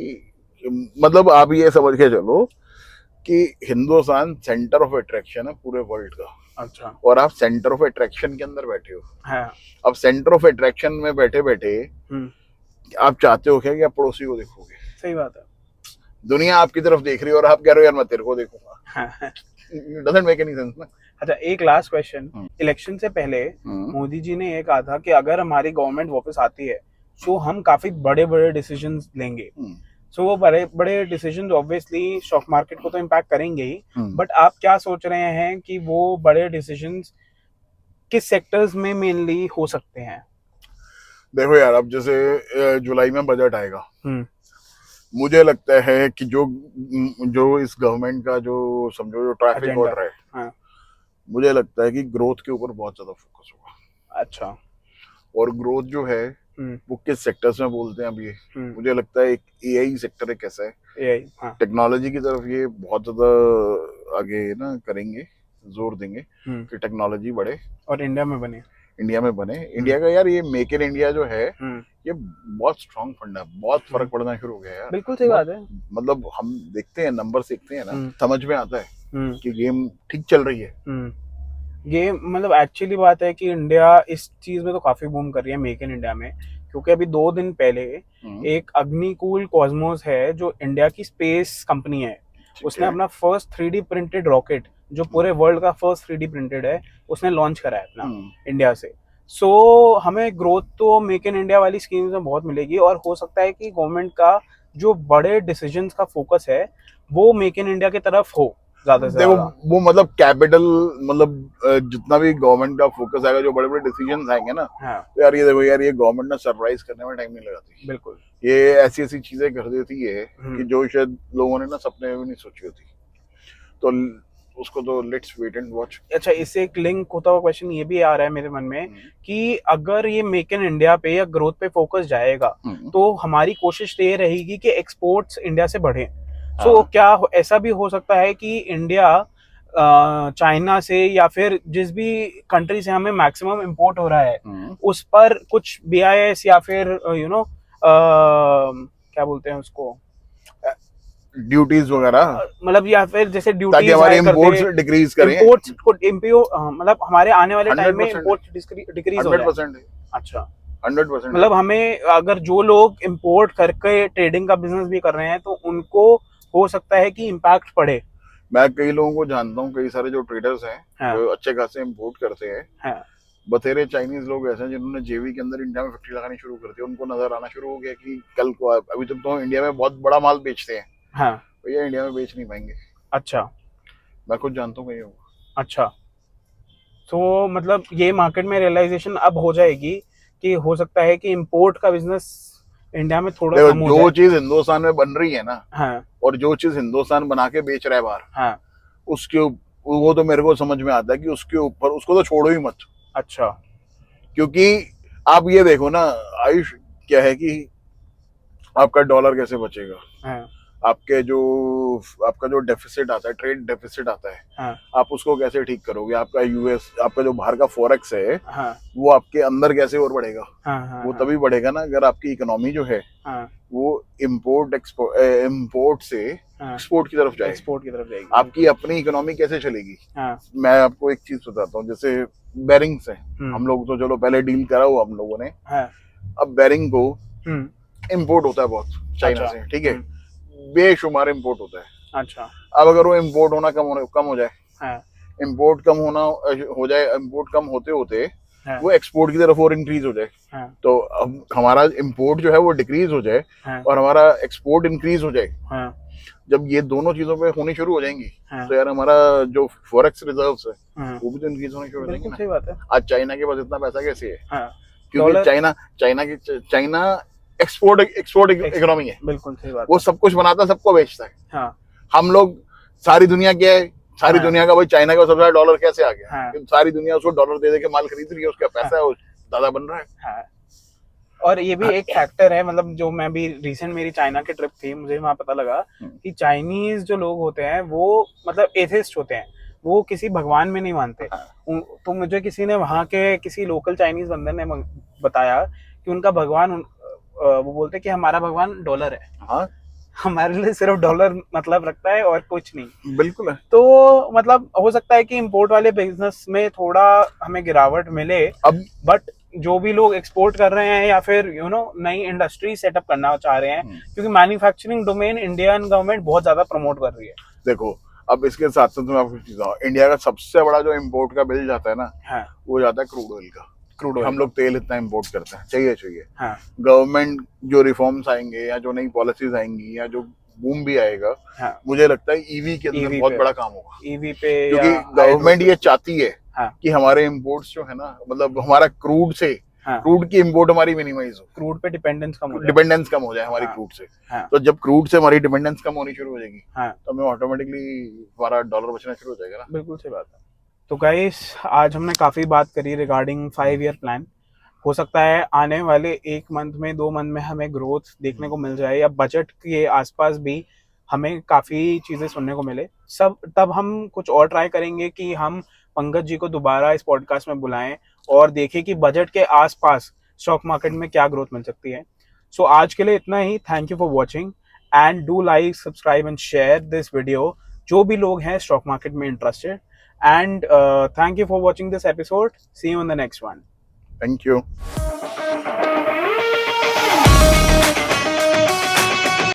मतलब आप ये समझ के चलो कि हिंदुस्तान सेंटर ऑफ अट्रैक्शन है पूरे वर्ल्ड का। अच्छा, और आप सेंटर ऑफ अट्रैक्शन के अंदर बैठे हो। हाँ, अब सेंटर ऑफ अट्रैक्शन में बैठे बैठे आप चाहते हो क्या कि आप पड़ोसी को देखोगे? सही बात है। दुनिया आपकी तरफ देख रही है और आप कह रहे हो यार मैं तेरे को देखूंगा। हाँ, डजंट मेक एनी सेंस ना। अच्छा, एक लास्ट क्वेश्चन। हम्म। इलेक्शन से पहले हम्म। मोदी जी ने ये कहा था कि अगर हमारी गवर्नमेंट वापस आती है तो हम काफी बड़े बड़े डिसीजंस लेंगे। सो वो बड़े बड़े डिसीजंस ऑब्वियसली स्टॉक मार्केट को तो इम्पैक्ट करेंगे ही, बट आप क्या सोच रहे हैं कि वो बड़े डिसीजंस किस सेक्टर्स में मेनली हो सकते हैं? देखो यार, अब जैसे जुलाई में बजट आएगा, मुझे लगता है कि जो जो इस गवर्नमेंट का जो समझो जो ट्रैफिक एजेंडा। ऑर्डर है, हाँ। मुझे लगता है कि ग्रोथ के ऊपर बहुत ज्यादा फोकस होगा। अच्छा। और ग्रोथ जो है वो किस सेक्टर्स में बोलते हैं अब ये, मुझे लगता है एक एआई सेक्टर एक ऐसा है, एआई, हाँ, टेक्नोलॉजी की तरफ ये बहुत ज्यादा आगे ना करेंगे, जोर देंगे कि टेक्नोलॉजी बढ़े और इंडिया में बने। इंडिया में बने। इंडिया का यार ये मेक इन इंडिया जो है ये बहुत स्ट्रांग फंड है, बहुत फर्क पड़ना शुरू हो गया यार। बिल्कुल सही बात है। मतलब हम देखते हैं, नंबर देखते हैं ना, समझ में आता है कि गेम ठीक चल रही है। ये मतलब एक्चुअली बात है कि इंडिया इस चीज में तो काफी बूम कर रही है, मेक इन इंडिया में। क्योंकि अभी 2 दिन पहले एक अग्निकुल कॉस्मोस है जो इंडिया की स्पेस कंपनी है, उसने अपना फर्स्ट 3D प्रिंटेड रॉकेट, जो पूरे वर्ल्ड का फर्स्ट 3D प्रिंटेड है, उसने लॉन्च करा है अपना इंडिया से। सो हमें ग्रोथ तो मेक इन इंडिया वाली स्कीम्स में बहुत मिलेगी, और हो सकता है कि गवर्नमेंट का जो बड़े डिसीजंस का फोकस है वो मेक इन इंडिया की तरफ हो ज्यादा से देखो ज्यादा। वो मतलब कैपिटल, मतलब जितना भी गवर्नमेंट का फोकस आएगा, जो बड़े बड़े डिसीजन आएंगे ना, हाँ। तो यार ये देखो यार, ये गवर्नमेंट ना सरप्राइज करने में टाइम नहीं लगाती। बिल्कुल। ये ऐसी ऐसी चीजें कर देती है कि जो शायद लोगों ने ना सपने में भी नहीं सोची होती। तो उसको तो लेट्स वेट एंड वॉच। अच्छा, इससे एक लिंक होता हुआ क्वेश्चन ये भी आ रहा है मेरे मन में कि अगर ये मेक इन इंडिया पे या ग्रोथ पे फोकस जाएगा तो हमारी कोशिश तो ये रहेगी कि एक्सपोर्ट्स इंडिया से बढ़े। सो क्या ऐसा भी हो सकता है कि इंडिया चाइना से या फिर जिस भी कंट्री से हमें मैक्सिमम इंपोर्ट हो रहा है उस पर कुछ BIS या फिर क्या बोलते हैं उसको, ड्यूटीज वगैरह, मतलब या फिर जैसे ड्यूटीज ताकि हमारे इंपोर्ट्स डिक्रीज करें, इंपोर्ट्स को मतलब हमारे आने वाले टाइम में इंपोर्ट डिक्रीज हो जाए। 100%। अच्छा, 100%। मतलब हमें अगर जो लोग इंपोर्ट करके ट्रेडिंग का बिजनेस भी कर रहे हैं तो उनको हो सकता है कि इम्पैक्ट पड़े। मैं कई लोगों को जानता हूँ, कई सारे जो ट्रेडर्स हैं, हाँ, जो अच्छे खासे इंपोर्ट करते हैं, हाँ, बथेरे चाइनीज लोग ऐसे हैं जिन्होंने जेवी के अंदर इंडिया में फैक्ट्री लगानी शुरू कर दी। उनको नजर आना शुरू हो गया कि कल को, अभी तक तो इंडिया में बहुत बड़ा माल बेचते हैं, हाँ, भैया इंडिया में बेच नहीं पाएंगे। अच्छा, मैं खुद जानता हूँ कहीं होगा। अच्छा, तो मतलब ये मार्केट में रियलाइजेशन अब हो जाएगी कि हो सकता है कि इंपोर्ट का बिजनेस इंडिया में थोड़ा कम हो जाए। जो चीज हिंदुस्तान में बन रही है ना, हाँ, और जो चीज हिंदुस्तान बना के बेच रहा है बाहर, हाँ, उसके वो तो मेरे को समझ में आता है कि उसके ऊपर उसको तो छोड़ो ही मत। अच्छा, क्योंकि आप ये देखो ना आयुष, क्या है कि आपका डॉलर कैसे बचेगा, हाँ, आपका जो डेफिसिट आता है, ट्रेड डेफिसिट आता है, हाँ, आप उसको कैसे ठीक करोगे? आपका यूएस, आपका जो बाहर का फॉरेक्स है, हाँ, वो आपके अंदर कैसे और बढ़ेगा? हाँ, हाँ, वो हाँ, तभी बढ़ेगा ना अगर आपकी इकोनॉमी जो है हाँ, वो इम्पोर्ट से एक्सपोर्ट की तरफ जाए, एक्सपोर्ट की तरफ जाएगी। आपकी अपनी इकोनॉमी कैसे चलेगी? हाँ, मैं आपको एक चीज बताता हूँ, जैसे बेरिंग्स है, हम लोग तो चलो पहले डील करा हुआ हम लोगों ने, हाँ, अब बेरिंग को इम्पोर्ट होता है बहुत चाइना अच्छा, से, ठीक है, बेशुमार इम्पोर्ट होता है। अच्छा, अब अगर वो इम्पोर्ट होना कम हो जाए, हाँ, इम्पोर्ट कम होना हो जाए, इम्पोर्ट कम होते होते हाँ, वो एक्सपोर्ट की तरफ और इंक्रीज हो जाए, हाँ, तो अब हमारा इम्पोर्ट जो है वो डिक्रीज हो जाए, हाँ, और हमारा एक्सपोर्ट इंक्रीज हो जाए, हाँ, जब ये दोनों चीजों पे होनी शुरू हो जाएंगी, हाँ, तो यार हमारा जो फॉरेक्स रिजर्व्स है हाँ, वो भी तो इंक्रीज होने शुरू हो जाएंगे बिल्कुल ना। सही बात है। आज चाइना के पास इतना पैसा कैसे है? हाँ, क्योंकि डॉलर, चाइना एक्सपोर्ट इकोनॉमी है, बिल्कुल सही बात वो है। सब कुछ बनाता है, सबको बेचता है। हाँ, हम लोग सारी दुनिया क्या है, सारी दुनिया का भाई चाइना का सबसे ज्यादा डॉलर कैसे आ गया? हाँ, सारी दुनिया उसको डॉलर दे के माल खरीद रही है, उसका पैसा है, वो ज्यादा बन रहा है। हाँ, और ये भी एक फैक्टर है, मतलब जो मैं भी रिसेंट मेरी चाइना की ट्रिप थी, मुझे वहां पता लगा कि चाइनीज जो लोग होते हैं वो मतलब एथिस्ट होते हैं, वो किसी भगवान में नहीं मानते। तो मुझे किसी ने वहां के किसी लोकल चाइनीज बंदे ने बताया कि उनका भगवान वो बोलते कि हमारा भगवान डॉलर है। हाँ, हमारे लिए सिर्फ डॉलर मतलब रखता है और कुछ नहीं। बिल्कुल है। तो मतलब हो सकता है कि इंपोर्ट वाले बिजनेस में थोड़ा हमें गिरावट मिले अब बट जो भी लोग एक्सपोर्ट कर रहे हैं या फिर नई इंडस्ट्री सेटअप करना चाह रहे हैं, क्योंकि मैन्युफैक्चरिंग डोमेन इंडियन गवर्नमेंट बहुत ज्यादा प्रमोट कर रही है। देखो अब इसके साथ साथ मैं आपको चीज इंडिया का सबसे बड़ा जो इम्पोर्ट का बिल जाता है ना, हाँ वो जाता है क्रूड ऑयल का। क्रूड हम लोग तेल इतना इम्पोर्ट करते हैं, चाहिए। हाँ गवर्नमेंट जो रिफॉर्म्स आएंगे या जो नई पॉलिसीज आएंगी या जो बूम भी आएगा, हाँ मुझे लगता है ईवी के अंदर ईवी बहुत पे बड़ा काम होगा। ईवी पे क्योंकि या गवर्नमेंट ये चाहती है हाँ कि हमारे इम्पोर्ट्स जो है ना, मतलब हमारा क्रूड से, हाँ क्रूड की इम्पोर्ट हमारी मिनिमाइज हो, क्रूड पे डिपेंडेंस कम हो जाए। डिपेंडेंस कम हो जाए हमारी हाँ, क्रूड से। हाँ तो जब क्रूड से हमारी डिपेंडेंस कम होनी शुरू हो जाएगी, हाँ तो हमें ऑटोमेटिकली हमारा डॉलर बचना शुरू हो जाएगा ना। बिल्कुल सही बात है। तो गाइस आज हमने काफ़ी बात करी रिगार्डिंग 5 ईयर प्लान। हो सकता है आने वाले 1 मंथ में 2 मंथ में हमें ग्रोथ देखने को मिल जाए या बजट के आसपास भी हमें काफ़ी चीज़ें सुनने को मिले। सब तब हम कुछ और ट्राई करेंगे कि हम पंकज जी को दोबारा इस पॉडकास्ट में बुलाएं और देखें कि बजट के आसपास स्टॉक मार्केट में क्या ग्रोथ मिल सकती है। सो आज के लिए इतना ही। Thank you for watching and do like subscribe and share this video जो भी लोग हैं स्टॉक मार्केट में interested. And thank you for watching this episode. See you in the next one. Thank you.